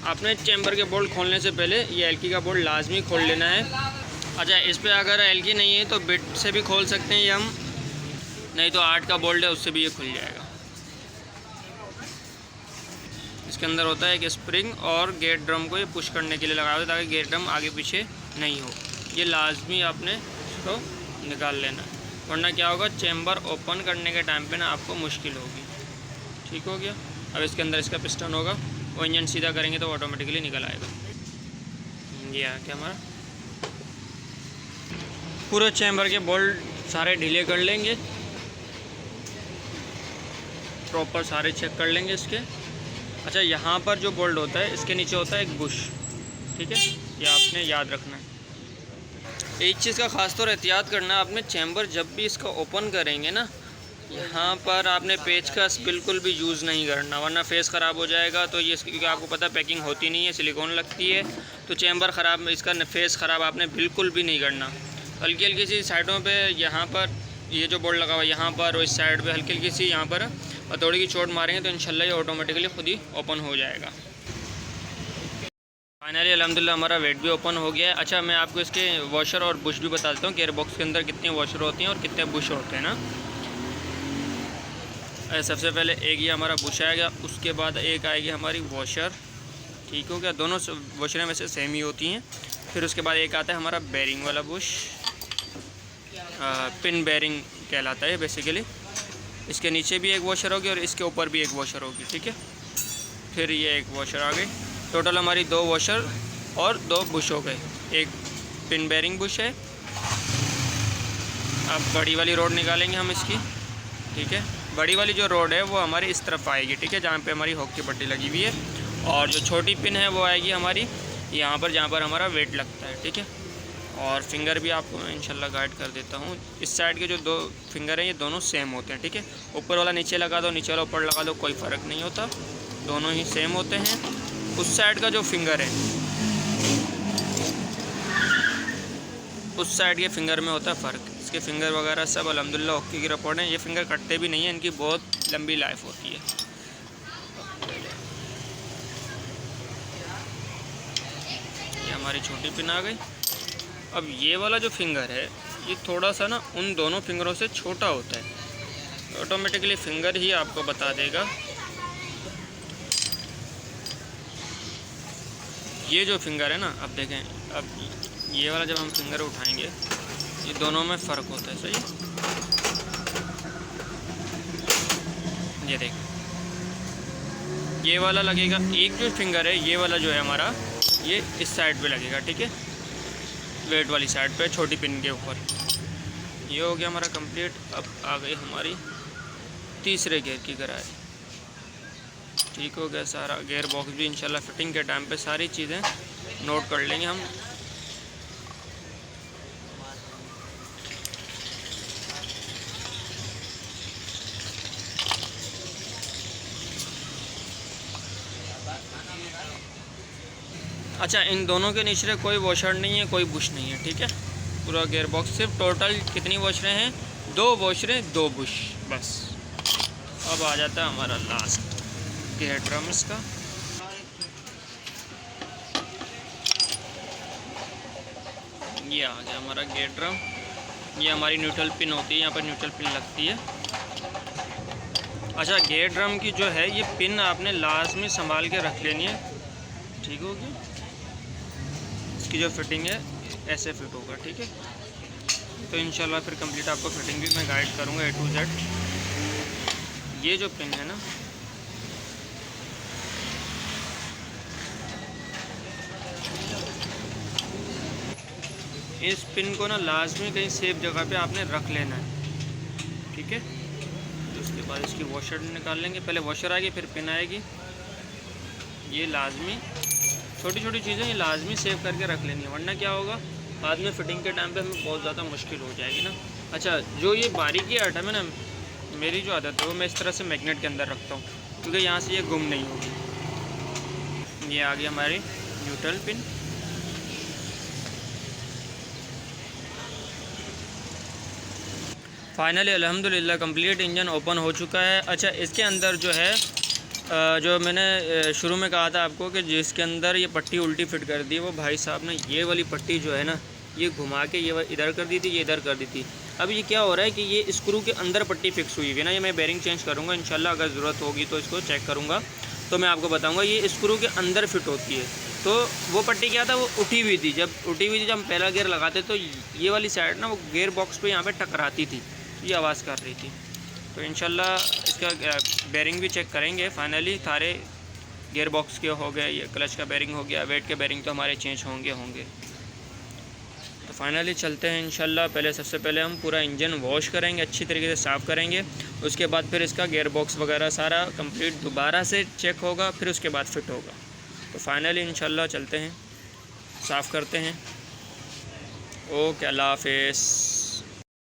आपने चैम्बर के बोल्ट खोलने से पहले ये एल्की का बोल्ट लाजमी खोल लेना है। अच्छा, इस पर अगर एल्की नहीं है तो बिट से भी खोल सकते हैं ये हम, नहीं तो 8 का बोल्ट है उससे भी ये खुल जाएगा। इसके अंदर होता है एक स्प्रिंग, और गेट ड्रम को ये पुश करने के लिए लगाया होता है ताकि गेट ड्रम आगे पीछे नहीं हो। ये लाजमी आपने इसको निकाल लेना है, वरना क्या होगा, चैम्बर ओपन करने के टाइम पे ना आपको मुश्किल होगी। ठीक हो गया। अब इसके अंदर इसका पिस्टन होगा, वो इंजन सीधा करेंगे तो ऑटोमेटिकली निकल आएगा। ये आ गया हमारा। पूरे चैम्बर के बोल्ट सारे ढीले कर लेंगे, प्रॉपर सारे चेक कर लेंगे इसके। अच्छा, यहाँ पर जो बोल्ट होता है इसके नीचे होता है एक बुश, ठीक है, ये आपने याद रखना है। एक चीज़ का ख़ास तौर एहतियात करना, आपने चैम्बर जब भी इसका ओपन करेंगे ना, यहाँ पर आपने पेचकस बिल्कुल भी यूज़ नहीं करना, वरना फेस ख़राब हो जाएगा। तो ये क्योंकि आपको पता पैकिंग होती नहीं है, सिलिकॉन लगती है, तो चैम्बर ख़राब, इसका फेस ख़राब आपने बिल्कुल भी नहीं करना। हल्की हल्की सी साइडों पे, यहाँ पर ये जो बोल्ट लगा हुआ है यहाँ पर, और इस साइड पे हल्की हल्की सी यहाँ पर हथौड़ी की चोट मारेंगे तो इंशाल्लाह ये ऑटोमेटिकली खुद ही ओपन हो जाएगा। फाइनली अल्हम्दुलिल्लाह हमारा वेट भी ओपन हो गया है। अच्छा, मैं आपको इसके वॉशर और बुश भी बता देता हूँ, गेयर बॉक्स के अंदर कितने वॉशर होते हैं और कितने बुश होते हैं ना। सबसे पहले एक ये हमारा बुश आएगा, उसके बाद एक आएगी हमारी वॉशर। ठीक हो गया, दोनों वॉशरें वैसे सेम ही होती हैं। फिर उसके बाद एक आता है हमारा बेरिंग वाला बुश, पिन बेरिंग कहलाता है बेसिकली। इसके नीचे भी एक वॉशर होगी और इसके ऊपर भी एक वॉशर होगी, ठीक है। फिर ये एक वॉशर आ गई, टोटल हमारी 2 वॉशर और 2 बुश हो गए। एक पिन बेरिंग बुश है। अब बड़ी वाली रोड निकालेंगे हम इसकी, ठीक है। बड़ी वाली जो रोड है वो हमारी इस तरफ आएगी, ठीक है, जहाँ पे हमारी हुक की पट्टी लगी हुई है। और जो छोटी पिन है वो आएगी हमारी यहाँ पर, जहाँ पर हमारा वेट लगता है, ठीक है। और फिंगर भी आपको मैं इंशाल्लाह गाइड कर देता हूँ। इस साइड के जो 2 फिंगर हैं ये दोनों सेम होते हैं, ठीक है। ऊपर वाला नीचे लगा दो, नीचे वाला ऊपर लगा दो, कोई फ़र्क नहीं होता, दोनों ही सेम होते हैं। उस साइड का जो फिंगर है, उस साइड के फिंगर में होता है फ़र्क। इसके फिंगर वगैरह सब अल्हम्दुलिल्लाह ओके की रिपोर्ट है। ये फिंगर कटते भी नहीं है, इनकी बहुत लंबी लाइफ होती है। ये हमारी छोटी पिन आ गई। अब ये वाला जो फिंगर है ये थोड़ा सा ना उन दोनों फिंगरों से छोटा होता है, ऑटोमेटिकली फिंगर ही आपको बता देगा। ये जो फिंगर है ना, अब देखें, अब ये वाला जब हम फिंगर उठाएंगे ये दोनों में फ़र्क होता है, सही। ये देखें, ये वाला लगेगा, एक जो फिंगर है ये वाला जो है हमारा, ये इस साइड पे लगेगा, ठीक है, वेट वाली साइड पे, छोटी पिन के ऊपर। ये हो गया हमारा कंप्लीट। अब आ गई हमारी तीसरे गियर की गराज। ठीक हो गया सारा। गियर बॉक्स भी इंशाल्लाह फिटिंग के टाइम पे सारी चीज़ें नोट कर लेंगे हम। अच्छा, इन दोनों के नीचे कोई वॉशर नहीं है, कोई बुश नहीं है, ठीक है। पूरा गियर बॉक्स सिर्फ टोटल कितनी वॉशरें हैं? 2 वॉशरें 2 बुश, बस। अब आ जाता है हमारा लास्ट गियर ड्रम इसका। ये आ गया हमारा गियर ड्रम। ये हमारी न्यूट्रल पिन होती है, यहाँ पर न्यूट्रल पिन लगती है। अच्छा, गियर ड्रम की जो है ये पिन आपने लाजमी संभाल के रख लेनी है, ठीक होगी। इसकी जो फिटिंग है ऐसे फिट होगा, ठीक है। तो इंशाल्लाह फिर कंप्लीट आपको फिटिंग भी मैं गाइड करूँगा A to Z। ये जो पिन है ना, इस पिन को ना लाजमी कहीं सेफ जगह पे आपने रख लेना है, ठीक है। तो उसके बाद इसकी वॉशर निकाल लेंगे, पहले वॉशर आएगी फिर पिन आएगी। ये लाजमी छोटी छोटी चीज़ें ये लाजमी सेव करके रख लेनी है, वरना क्या होगा बाद में फ़िटिंग के टाइम पे हमें बहुत ज़्यादा मुश्किल हो जाएगी ना। अच्छा, जो ये बारीकी आइटम है ना, मेरी जो आदत है वो मैं इस तरह से मैग्नेट के अंदर रखता हूँ, क्योंकि यहाँ से ये गुम नहीं होगी। ये आ गई हमारी न्यूट्रल पिन। फाइनली अल्हम्दुलिल्लाह कंप्लीट इंजन ओपन हो चुका है। अच्छा, इसके अंदर जो है जो मैंने शुरू में कहा था आपको कि जिसके अंदर ये पट्टी उल्टी फिट कर दी, वो भाई साहब ने ये वाली पट्टी जो है ना, ये घुमा के ये इधर कर दी थी, ये इधर कर दी थी। अब ये क्या हो रहा है कि ये स्क्रू के अंदर पट्टी फिक्स हुई है ना, ये मैं बेरिंग चेंज करूँगा इंशाल्लाह, अगर ज़रूरत होगी तो इसको चेक करूँगा तो मैं आपको बताऊँगा। ये स्क्रू के अंदर फिट होती है, तो वो पट्टी क्या था, वो उठी हुई थी। जब उठी हुई थी, जब हम पहला गियर लगाते तो ये वाली साइड ना वो गियर बॉक्स पर यहाँ पर टकराती थी, ये आवाज़ कर रही थी। तो इंशाल्लाह इसका बेरिंग भी चेक करेंगे। फाइनली सारे गियर बॉक्स के हो गए, ये क्लच का बेरिंग हो गया, वेट के बेरिंग तो हमारे चेंज होंगे। तो फाइनली चलते हैं इंशाल्लाह। पहले सबसे पहले हम पूरा इंजन वॉश करेंगे, अच्छी तरीके से साफ़ करेंगे। उसके बाद फिर इसका गियर बॉक्स वगैरह सारा कंप्लीट दोबारा से चेक होगा, फिर उसके बाद फिट होगा। तो फाइनली इंशाल्लाह चलते हैं, साफ़ करते हैं। ओके, अल्लाह हाफ़िज़।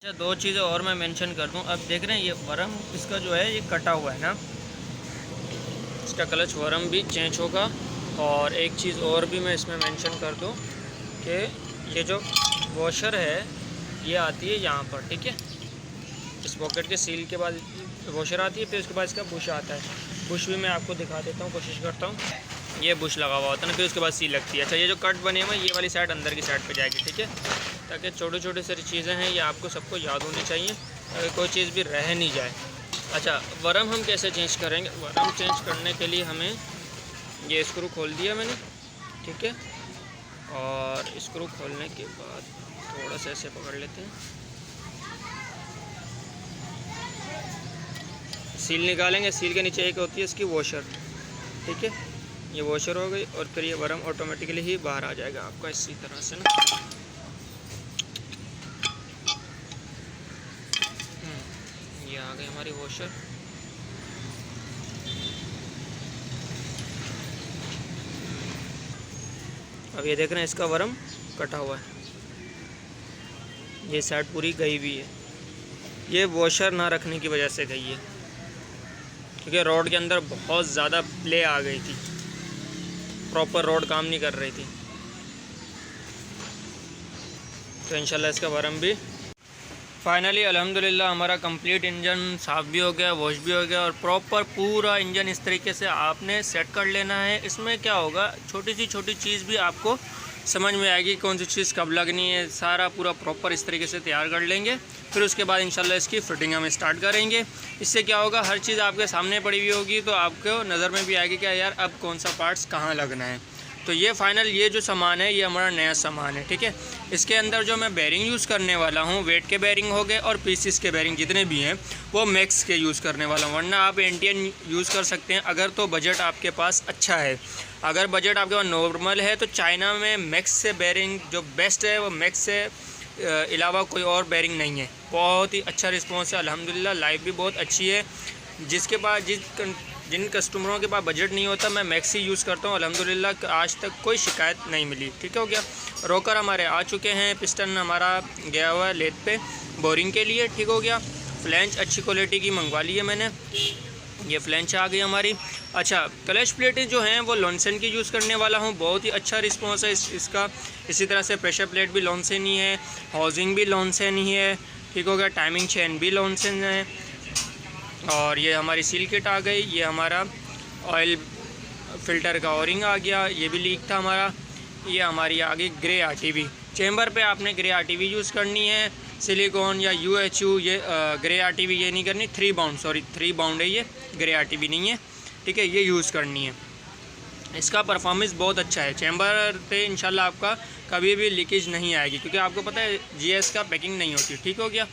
अच्छा, दो चीज़ें और मैं मेंशन कर दूं। अब देख रहे हैं ये वरम इसका जो है ये कटा हुआ है ना, इसका क्लच वरम भी चेंज होगा। और एक चीज़ और भी मैं इसमें मेंशन कर दूं कि ये जो वॉशर है ये आती है यहाँ पर, ठीक है। इस पॉकेट के सील के बाद वॉशर आती है, फिर उसके बाद इसका बुश आता है। बुश भी मैं आपको दिखा देता हूँ, कोशिश करता हूँ। ये बुश लगा हुआ होता है ना, फिर उसके बाद सील लगती है। अच्छा, ये जो कट बने हुए हैं ये वाली साइड अंदर की साइड पे जाएगी, ठीक है, ताकि छोटे छोटे सारी चीज़ें हैं ये आपको सबको याद होनी चाहिए, अगर कोई चीज़ भी रह नहीं जाए। अच्छा, वरम हम कैसे चेंज करेंगे? वरम चेंज करने के लिए हमें ये स्क्रू खोल दिया मैंने, ठीक है, और स्क्रू खोलने के बाद थोड़ा सा ऐसे पकड़ लेते हैं, सील निकालेंगे। सील के नीचे एक होती है इसकी वॉशर, ठीक है, ये वॉशर हो गई। और फिर ये वरम ऑटोमेटिकली ही बाहर आ जाएगा आपका इसी तरह से ना। ये आ गई हमारी वॉशर। अब ये देख रहे हैं इसका वरम कटा हुआ है, ये साइड पूरी गई हुई है। ये वॉशर ना रखने की वजह से गई है, क्योंकि रोड के अंदर बहुत ज़्यादा प्ले आ गई थी, प्रॉपर रोड काम नहीं कर रही थी। तो इंशाल्लाह इसका वरम भी फाइनली अल्हम्दुलिल्लाह हमारा कंप्लीट इंजन साफ़ भी हो गया, वॉश भी हो गया। और प्रॉपर पूरा इंजन इस तरीके से आपने सेट कर लेना है। इसमें क्या होगा, छोटी चीज़ भी आपको समझ में आएगी, कौन सी चीज़ कब लगनी है, सारा पूरा प्रॉपर इस तरीके से तैयार कर लेंगे। फिर उसके बाद इंशाल्लाह इसकी फिटिंग हम स्टार्ट करेंगे। इससे क्या होगा, हर चीज़ आपके सामने पड़ी हुई होगी, तो आपको नज़र में भी आएगी कि यार अब कौन सा पार्ट्स कहाँ लगना है। तो ये फाइनल ये जो सामान है ये हमारा नया सामान है, ठीक है। इसके अंदर जो मैं बेरिंग यूज़ करने वाला हूँ, वेट के बेरिंग हो गए और पीसीस के बेरिंग जितने भी हैं वो मैक्स के यूज़ करने वाला हूँ, वरना आप एंटियन यूज़ कर सकते हैं अगर तो बजट आपके पास अच्छा है। अगर बजट आपके पास नॉर्मल है तो चाइना में मैक्स से बेरिंग जो बेस्ट है, वो मैक्स से अलावा कोई और बेरिंग नहीं है। बहुत ही अच्छा रिस्पॉन्स है अल्हम्दुलिल्लाह, लाइफ भी बहुत अच्छी है। जिसके पास जिन कस्टमरों के पास बजट नहीं होता, मैं मैक्स ही यूज़ करता हूँ अल्हम्दुलिल्लाह, आज तक कोई शिकायत नहीं मिली, ठीक हो गया। रोकर हमारे आ चुके हैं, पिस्टन हमारा गया हुआ है लेथ पे बोरिंग के लिए, ठीक हो गया। फ्लैंच अच्छी क्वालिटी की मंगवा ली है मैंने, ये फ्लैंच आ गई हमारी। अच्छा, क्लच प्लेटें जो हैं वो लॉन्सन की यूज़ करने वाला हूँ, बहुत ही अच्छा रिस्पॉन्स है इसका। इसी तरह से प्रेशर प्लेट भी लॉन्सन ही है, हाउसिंग भी लॉन्सन ही है, ठीक हो गया। टाइमिंग चेन भी लॉन्सन है। और ये हमारी सील किट आ गई, ये हमारा ऑयल फ़िल्टर का ओरिंग आ गया, ये भी लीक था हमारा। ये हमारी आ गई ग्रे आरटीवी। चैम्बर पे आपने ग्रे आरटीवी यूज़ करनी है, सिलिकॉन या यूएचयू, ये ग्रे आरटीवी ये नहीं करनी, 3 बाउंड है ये, ग्रे आरटीवी नहीं है, ठीक है, ये यूज़ करनी है। इसका परफॉर्मेंस बहुत अच्छा है, चैम्बर पे इंशाल्लाह आपका कभी भी लीकेज नहीं आएगी, क्योंकि आपको पता है जीएस का पैकिंग नहीं होती, ठीक हो गया।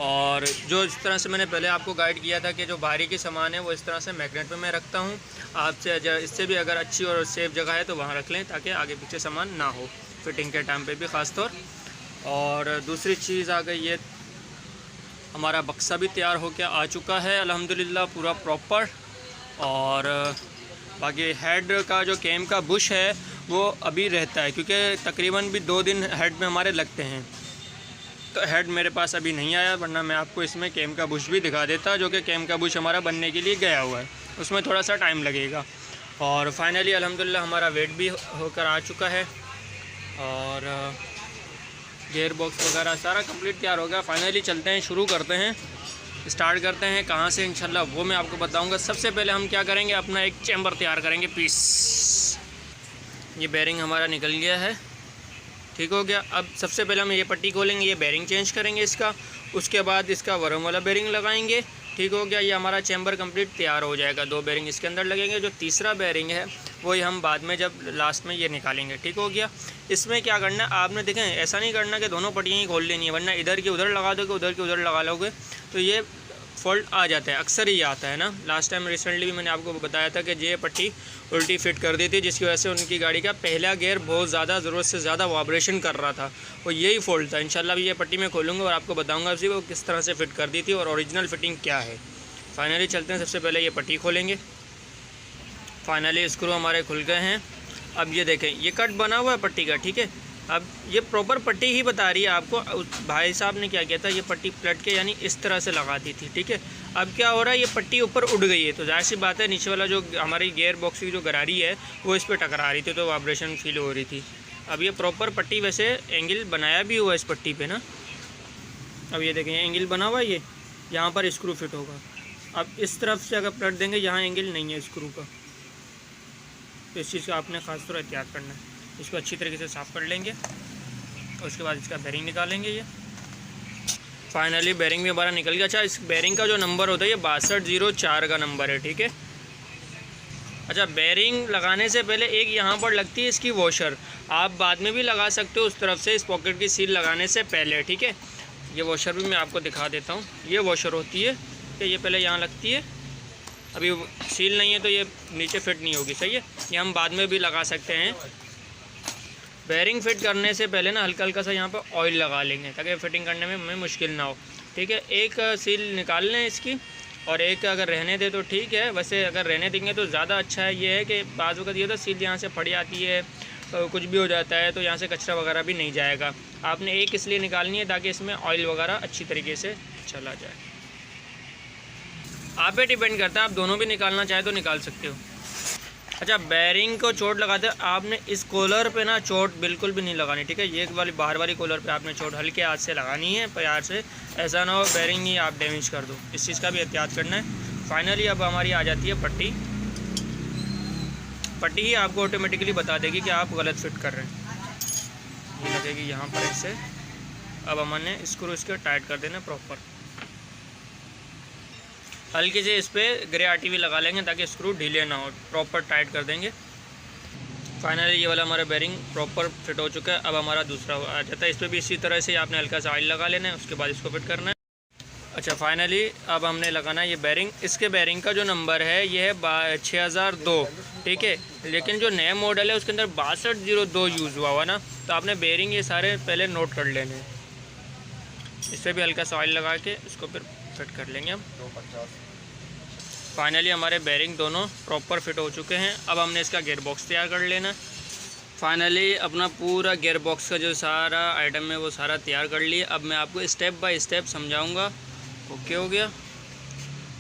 और जो इस तरह से मैंने पहले आपको गाइड किया था कि जो भारी के सामान है वो इस तरह से मैग्नेट पे मैं रखता हूँ। आपसे इससे भी अगर अच्छी और सेफ़ जगह है तो वहाँ रख लें ताकि आगे पीछे सामान ना हो फिटिंग के टाइम पे भी ख़ास तौर। और दूसरी चीज़ आ गई, ये हमारा बक्सा भी तैयार होकर आ चुका है अल्हम्दुलिल्लाह पूरा प्रॉपर। और बाकी हेड का जो कैम का बुश है वो अभी रहता है क्योंकि तकरीबन भी 2 दिन हेड में हमारे लगते हैं, तो हेड मेरे पास अभी नहीं आया, वरना मैं आपको इसमें कैम का बुश भी दिखा देता, जो कि कैम का बुश हमारा बनने के लिए गया हुआ है, उसमें थोड़ा सा टाइम लगेगा। और फाइनली अल्हम्दुलिल्लाह हमारा वेट भी होकर आ चुका है और गियर बॉक्स वगैरह सारा कंप्लीट तैयार हो गया। फाइनली चलते हैं, शुरू करते हैं, स्टार्ट करते हैं। कहाँ से इंशाल्लाह वो मैं आपको बताऊँगा। सबसे पहले हम क्या करेंगे, अपना एक चैम्बर तैयार करेंगे पीस। ये बेरिंग हमारा निकल गया है, ठीक हो गया। अब सबसे पहले हम ये पट्टी खोलेंगे, ये बेरिंग चेंज करेंगे इसका, उसके बाद इसका वर्म वाला बेरिंग लगाएंगे, ठीक हो गया। ये हमारा चैम्बर कंप्लीट तैयार हो जाएगा। 2 बेरिंग इसके अंदर लगेंगे। जो तीसरा बेरिंग है वो हम बाद में जब लास्ट में ये निकालेंगे, ठीक हो गया। इसमें क्या करना है, आपने देखें ऐसा नहीं करना कि दोनों पट्टियाँ ही खोल लेनी है, वरना इधर की उधर लगा दोगे, उधर की उधर लगा लोगे तो ये फॉल्ट आ जाता है, अक्सर ही आता है ना। लास्ट टाइम रिसेंटली भी मैंने आपको बताया था कि ये पट्टी उल्टी फिट कर दी थी, जिसकी वजह से उनकी गाड़ी का पहला गियर बहुत ज़्यादा ज़रूरत से ज़्यादा वाइब्रेशन कर रहा था, वो यही फॉल्ट था। इंशाल्लाह भी ये पट्टी मैं खोलूँगा और आपको बताऊँगा उसी वो किस तरह से फ़िट कर दी थी और ओरिजिनल फ़िटिंग क्या है। फाइनली चलते हैं, सबसे पहले ये पट्टी खोलेंगे। फाइनली स्क्रू हमारे खुल गए हैं। अब ये देखें, ये कट बना हुआ है पट्टी का, ठीक है। अब ये प्रॉपर पट्टी ही बता रही है आपको। भाई साहब ने क्या किया था, ये पट्टी पलट के यानी इस तरह से लगा दी थी, ठीक है। अब क्या हो रहा है, ये पट्टी ऊपर उड़ गई है, तो जाहिर सी बात है नीचे वाला जो हमारी गियर बॉक्स की जो गरारी है वो इस पर टकरा रही थी, तो वाइब्रेशन फील हो रही थी। अब ये प्रॉपर पट्टी, वैसे एंगल बनाया भी हुआ है इस पट्टी पे ना। अब ये देखें, एंगल बना हुआ है, ये यहाँ पर स्क्रू फिट होगा। अब इस तरफ से अगर पलट देंगे, यहाँ एंगल नहीं है स्क्रू का, तो इस चीज़ का आपने ख़ास तौर एहतियात करना है। इसको अच्छी तरीके से साफ़ कर लेंगे और उसके बाद इसका बेरिंग निकालेंगे। ये फाइनली बेरिंग भी हमारा निकल गया। अच्छा, इस बेरिंग का जो नंबर होता है ये 6204 का नंबर है, ठीक है। अच्छा, बेरिंग लगाने से पहले एक यहाँ पर लगती है इसकी वॉशर, आप बाद में भी लगा सकते हो उस तरफ से, इस पॉकेट की सील लगाने से पहले, ठीक है। ये वॉशर भी मैं आपको दिखा देता हूँ। ये वॉशर होती है कि ये पहले यहाँ लगती है, अभी सील नहीं है तो ये नीचे फिट नहीं होगी, सही है। ये हम बाद में भी लगा सकते हैं। बेरिंग फिट करने से पहले ना हल्का हल्का सा यहाँ पर ऑयल लगा लेंगे ताकि फिटिंग करने में हमें मुश्किल ना हो, ठीक है। एक सील निकाल लें इसकी और एक अगर रहने दे तो ठीक है, वैसे अगर रहने देंगे तो ज़्यादा अच्छा है। ये है कि बाज़ वक़्त ये तो सील यहाँ से फट जाती है, तो कुछ भी हो जाता है, तो यहाँ से कचरा वगैरह भी नहीं जाएगा। आपने एक इसलिए निकालनी है ताकि इसमें ऑयल वगैरह अच्छी तरीके से चला जाए। आप पे डिपेंड करता है, आप दोनों भी निकालना चाहे तो निकाल सकते हो। अच्छा, बेरिंग को चोट लगाते हैं आपने इस कॉलर पे ना चोट बिल्कुल भी नहीं लगानी, ठीक है। ये वाली बाहर वाली कॉलर पे आपने चोट हल्के हाथ से लगानी है, प्यार से, ऐसा ना हो बेरिंग ही आप डैमेज कर दो, इस चीज़ का भी एहतियात करना है। फाइनली अब हमारी आ जाती है पट्टी। पट्टी ही आपको ऑटोमेटिकली बता देगी कि आप गलत फिट कर रहे हैं। ये लगेगी यहाँ पर ऐसे। अब हमने स्क्रू इसके टाइट कर देना प्रॉपर, हल्के से इस पर ग्रे आरटीवी लगा लेंगे ताकि स्क्रू ढीले ना हो, प्रॉपर टाइट कर देंगे। फाइनली ये वाला हमारा बेरिंग प्रॉपर फिट हो चुका है। अब हमारा दूसरा आ जाता है, इस पर भी इसी तरह से आपने हल्का सा ऑयल लगा लेना है, उसके बाद इसको फिट करना है। अच्छा, फाइनली अब हमने लगाना है ये बेरिंग। इसके बेरिंग का जो नंबर है ये है 6002, ठीक है। लेकिन जो नया मॉडल है उसके अंदर 6202 यूज़ हुआ ना, तो आपने बेरिंग ये सारे पहले नोट कर लेने हैं। इस पर भी हल्का सा ऑयल लगा के इसको फिर फिट कर लेंगे हम। फाइनली हमारे बेरिंग दोनों प्रॉपर फिट हो चुके हैं। अब हमने इसका गियर बॉक्स तैयार कर लेना है। फाइनली अपना पूरा गियर बॉक्स का जो सारा आइटम है वो सारा तैयार कर लिए। अब मैं आपको स्टेप बाय स्टेप समझाऊंगा। ओके हो गया।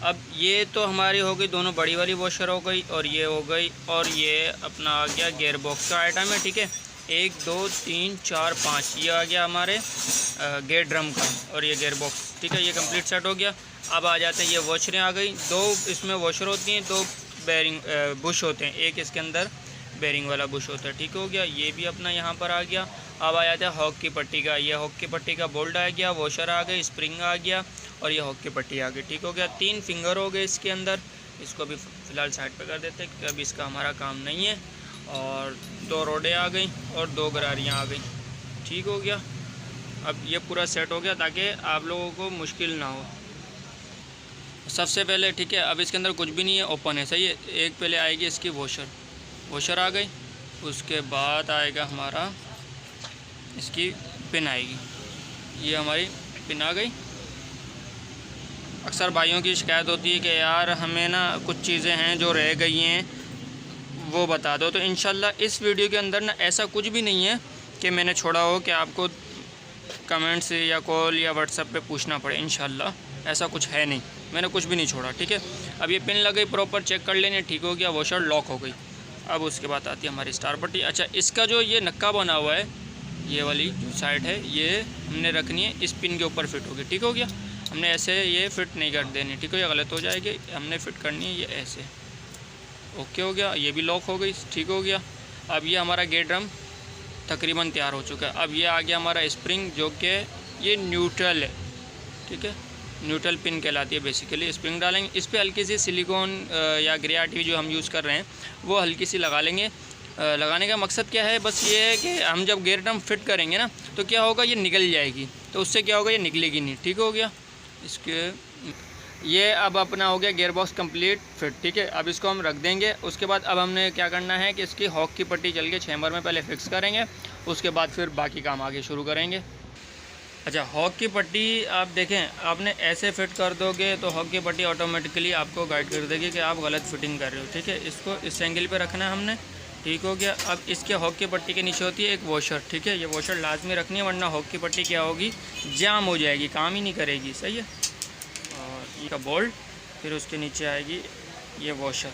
अब ये तो हमारी हो गई दोनों बड़ी वाली वॉशर हो गई, और ये हो गई, और ये अपना आ गया गियर बॉक्स का आइटम है, ठीक है। 1 2 3 4 5 ये आ गया हमारे गियर ड्रम का, और ये गियर बॉक्स, ठीक है। ये कंप्लीट सेट हो गया। अब आ जाते हैं, ये वॉशरें आ गई। 2 इसमें वॉशर होती हैं, 2 बेरिंग बुश होते हैं, एक इसके अंदर बेरिंग वाला बुश होता है, ठीक हो गया। ये भी अपना यहाँ पर आ गया। अब आ जाता है हॉक की पट्टी का। ये हॉक की पट्टी का बोल्ट आ गया, वॉशर आ गई, स्प्रिंग आ गया, और ये हॉक की पट्टी आ गई, ठीक हो गया। 3 फिंगर हो गए इसके अंदर। इसको भी फ़िलहाल साइड पे कर देते हैं क्योंकि अभी इसका हमारा काम नहीं है। और 2 रोडें आ गई और 2 गरारियाँ आ गई, ठीक हो गया। अब ये पूरा सेट हो गया ताकि आप लोगों को मुश्किल ना हो। सबसे पहले ठीक है, अब इसके अंदर कुछ भी नहीं है, ओपन है, सही है। एक पहले आएगी इसकी वॉशर आ गई, उसके बाद आएगा हमारा इसकी पिन आएगी, ये हमारी पिन आ गई। अक्सर भाइयों की शिकायत होती है कि यार हमें ना कुछ चीज़ें हैं जो रह गई हैं वो बता दो, तो इंशाल्लाह इस वीडियो के अंदर ना ऐसा कुछ भी नहीं है कि मैंने छोड़ा हो कि आपको कमेंट से या कॉल या व्हाट्सएप पे पूछना पड़े। इंशाल्लाह ऐसा कुछ है नहीं, मैंने कुछ भी नहीं छोड़ा, ठीक है। अब ये पिन लग गई, प्रॉपर चेक कर लेने, ठीक हो गया, वॉशर लॉक हो गई। अब उसके बाद आती है हमारी स्टार पट्टी। अच्छा, इसका जो ये नक्का बना हुआ है, ये वाली जो साइड है, ये हमने रखनी है इस पिन के ऊपर फिट होगी, ठीक हो गया। हमने ऐसे ये फिट नहीं कर देनी, ठीक हो, ये गलत हो जाएगी, हमने फिट करनी है ये ऐसे। ओके हो गया, ये भी लॉक हो गई, ठीक हो गया। अब ये हमारा गेट ड्रम तकरीबन तैयार हो चुका है। अब ये आ गया हमारा स्प्रिंग, जो कि ये न्यूट्रल है, ठीक है, न्यूट्रल पिन कहलाती है बेसिकली। स्प्रिंग डालेंगे, इस पर हल्की सी सिलिकॉन या ग्रे आरटीवी जो हम यूज़ कर रहे हैं वो हल्की सी लगा लेंगे। लगाने का मकसद क्या है, बस ये है कि हम जब गेयर ड्रम फिट करेंगे ना तो क्या होगा, ये निकल जाएगी, तो उससे क्या होगा, ये निकलेगी नहीं, ठीक हो गया। इसके ये अब अपना हो गया गियर बॉक्स कंप्लीट फिट, ठीक है। अब इसको हम रख देंगे। उसके बाद अब हमने क्या करना है कि इसकी हॉक की पट्टी चल के चैम्बर में पहले फिक्स करेंगे, उसके बाद फिर बाकी काम आगे शुरू करेंगे। अच्छा, हॉक की पट्टी आप देखें, आपने ऐसे फिट कर दोगे तो हॉक की पट्टी ऑटोमेटिकली आपको गाइड कर देगी कि आप गलत फिटिंग कर रहे हो, ठीक है। इसको इस एंगल पे रखना है हमने, ठीक हो गया। अब इसके हॉक की पट्टी के नीचे होती है एक वॉशर, ठीक है, ये वॉशर लाजमी रखनी है, वरना हॉक की पट्टी क्या होगी, जाम हो जाएगी, काम ही नहीं करेगी, सही है। और ये का बोल्ट, फिर उसके नीचे आएगी ये वॉशर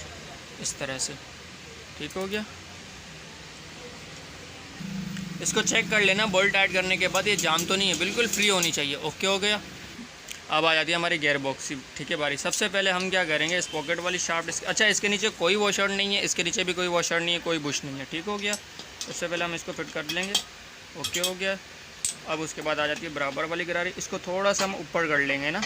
इस तरह से, ठीक हो गया। इसको चेक कर लेना, बोल्ट टाइट करने के बाद ये जाम तो नहीं है, बिल्कुल फ्री होनी चाहिए, ओके हो गया। अब आ जाती है हमारी गियर बॉक्स की, ठीक है बारी। सबसे पहले हम क्या करेंगे, इस पॉकेट वाली शाफ्ट, अच्छा इसके नीचे कोई वॉशर नहीं है, इसके नीचे भी कोई वॉशर नहीं है, कोई बुश नहीं है, ठीक हो गया। सबसे पहले हम इसको फिट कर लेंगे, ओके हो गया। अब उसके बाद आ जाती है बराबर वाली गरारी, इसको थोड़ा सा हम ऊपर कर लेंगे ना।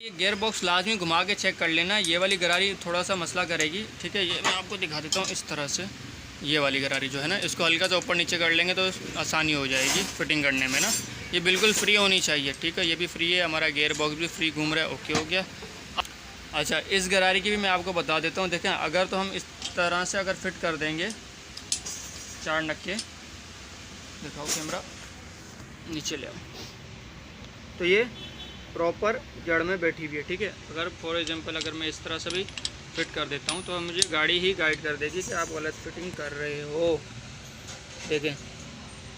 ये गियर बॉक्स लाजमी घुमा के चेक कर लेना, ये वाली गरारी थोड़ा सा मसला करेगी, ठीक है। ये मैं आपको दिखा देता हूँ इस तरह से, ये वाली गरारी जो है ना, इसको हल्का सा ऊपर नीचे कर लेंगे तो आसानी हो जाएगी फिटिंग करने में ना। ये बिल्कुल फ्री होनी चाहिए, ठीक है, ये भी फ्री है, हमारा गियर बॉक्स भी फ्री घूम रहा है, ओके हो गया। अच्छा, इस गरारी की भी मैं आपको बता देता हूँ, देखें अगर तो हम इस तरह से अगर फिट कर देंगे, 4 नक्के दिखाओ कैमरा, नीचे ले आओ, तो ये प्रॉपर जड़ में बैठी हुई है, ठीक है। अगर फॉर एग्जांपल अगर मैं इस तरह से भी फिट कर देता हूँ तो मुझे गाड़ी ही गाइड कर देगी कि आप गलत फिटिंग कर रहे हो। देखें,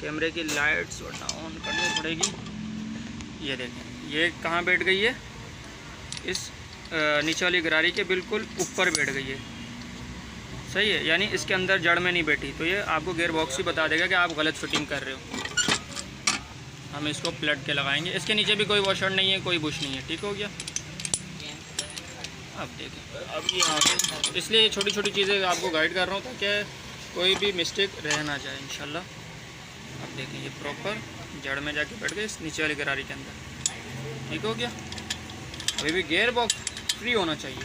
कैमरे की लाइट्स ऑन करनी पड़ेगी, ये देखें ये कहाँ बैठ गई है, इस नीचे वाली गरारी के बिल्कुल ऊपर बैठ गई है, सही है, यानी इसके अंदर जड़ में नहीं बैठी। तो ये आपको गियर बॉक्स ही बता देगा कि आप गलत फिटिंग कर रहे हो। हम इसको पलट के लगाएंगे, इसके नीचे भी कोई वॉशर नहीं है, कोई बुश नहीं है, ठीक हो गया। अब देखें, अब यहाँ पे इसलिए ये छोटी छोटी चीज़ें आपको गाइड कर रहा हूँ ताकि कोई भी मिस्टेक रह ना जाए इंशाल्लाह। अब देखें ये प्रॉपर जड़ में जाके बैठ गए इस नीचे वाली गरारी के अंदर, ठीक हो गया। अभी भी गियर बॉक्स फ्री होना चाहिए,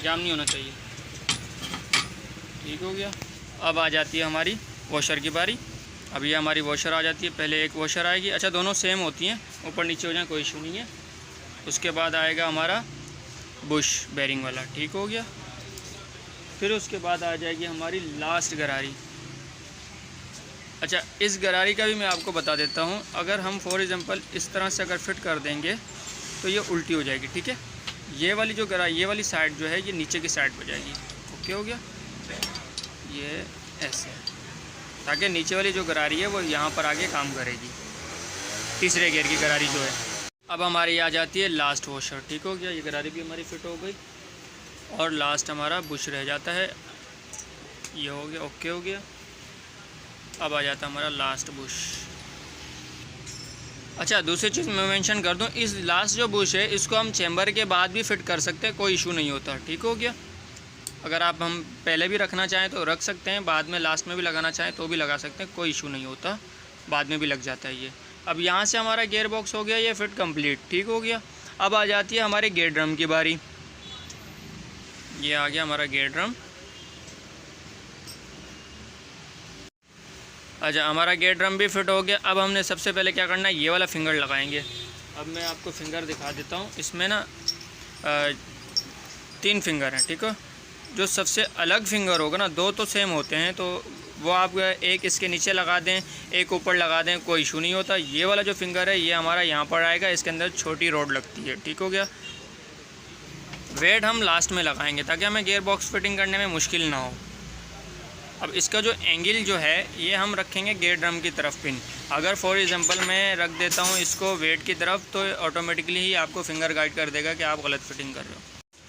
जाम नहीं होना चाहिए, ठीक हो गया। अब आ जाती है हमारी वॉशर की बारी। अब ये हमारी वॉशर आ जाती है, पहले एक वॉशर आएगी, अच्छा दोनों सेम होती हैं, ऊपर नीचे हो जाए कोई इशू नहीं है। उसके बाद आएगा हमारा बुश बेरिंग वाला, ठीक हो गया। फिर उसके बाद आ जाएगी हमारी लास्ट गरारी। अच्छा, इस गरारी का भी मैं आपको बता देता हूँ, अगर हम फॉर एग्जांपल इस तरह से अगर फिट कर देंगे तो ये उल्टी हो जाएगी, ठीक है। ये वाली जो गरारी, ये वाली साइड जो है ये नीचे की साइड पर जाएगी, ओके हो गया। ये ऐसे, ताकि नीचे वाली जो गरारी है वो यहाँ पर आगे काम करेगी, तीसरे गियर की गरारी जो है। अब हमारी आ जाती है लास्ट वॉशर, ठीक हो गया। ये गरारी भी हमारी फिट हो गई और लास्ट हमारा बुश रह जाता है, ये हो गया, ओके हो गया। अब आ जाता है हमारा लास्ट बुश। अच्छा, दूसरी चीज़ मैं मेंशन कर दूं, इस लास्ट जो बुश है इसको हम चैम्बर के बाद भी फिट कर सकते हैं, कोई इशू नहीं होता, ठीक हो गया। अगर आप हम पहले भी रखना चाहें तो रख सकते हैं, बाद में लास्ट में भी लगाना चाहें तो भी लगा सकते हैं, कोई इशू नहीं होता, बाद में भी लग जाता है ये। अब यहाँ से हमारा गियर बॉक्स हो गया ये फिट कंप्लीट, ठीक हो गया। अब आ जाती है हमारे गियर ड्रम की बारी। ये आ गया हमारा गियर ड्रम। अच्छा, हमारा गेयर ड्रम भी फिट हो गया। अब हमने सबसे पहले क्या करना है, ये वाला फिंगर लगाएंगे। अब मैं आपको फिंगर दिखा देता हूँ। इसमें ना 3 फिंगर हैं, ठीक है। जो सबसे अलग फिंगर होगा ना, 2 तो सेम होते हैं, तो वो आप एक इसके नीचे लगा दें, एक ऊपर लगा दें, कोई इशू नहीं होता। ये वाला जो फिंगर है ये हमारा यहाँ पर आएगा, इसके अंदर छोटी रॉड लगती है, ठीक हो गया। वेट हम लास्ट में लगाएंगे ताकि हमें गियर बॉक्स फिटिंग करने में मुश्किल ना हो। अब इसका जो एंगल जो है ये हम रखेंगे गियर ड्रम की तरफ पिन। अगर फॉर एग्जांपल मैं रख देता हूँ इसको वेट की तरफ, तो ऑटोमेटिकली ही आपको फिंगर गाइड कर देगा कि आप गलत फिटिंग कर रहे हो।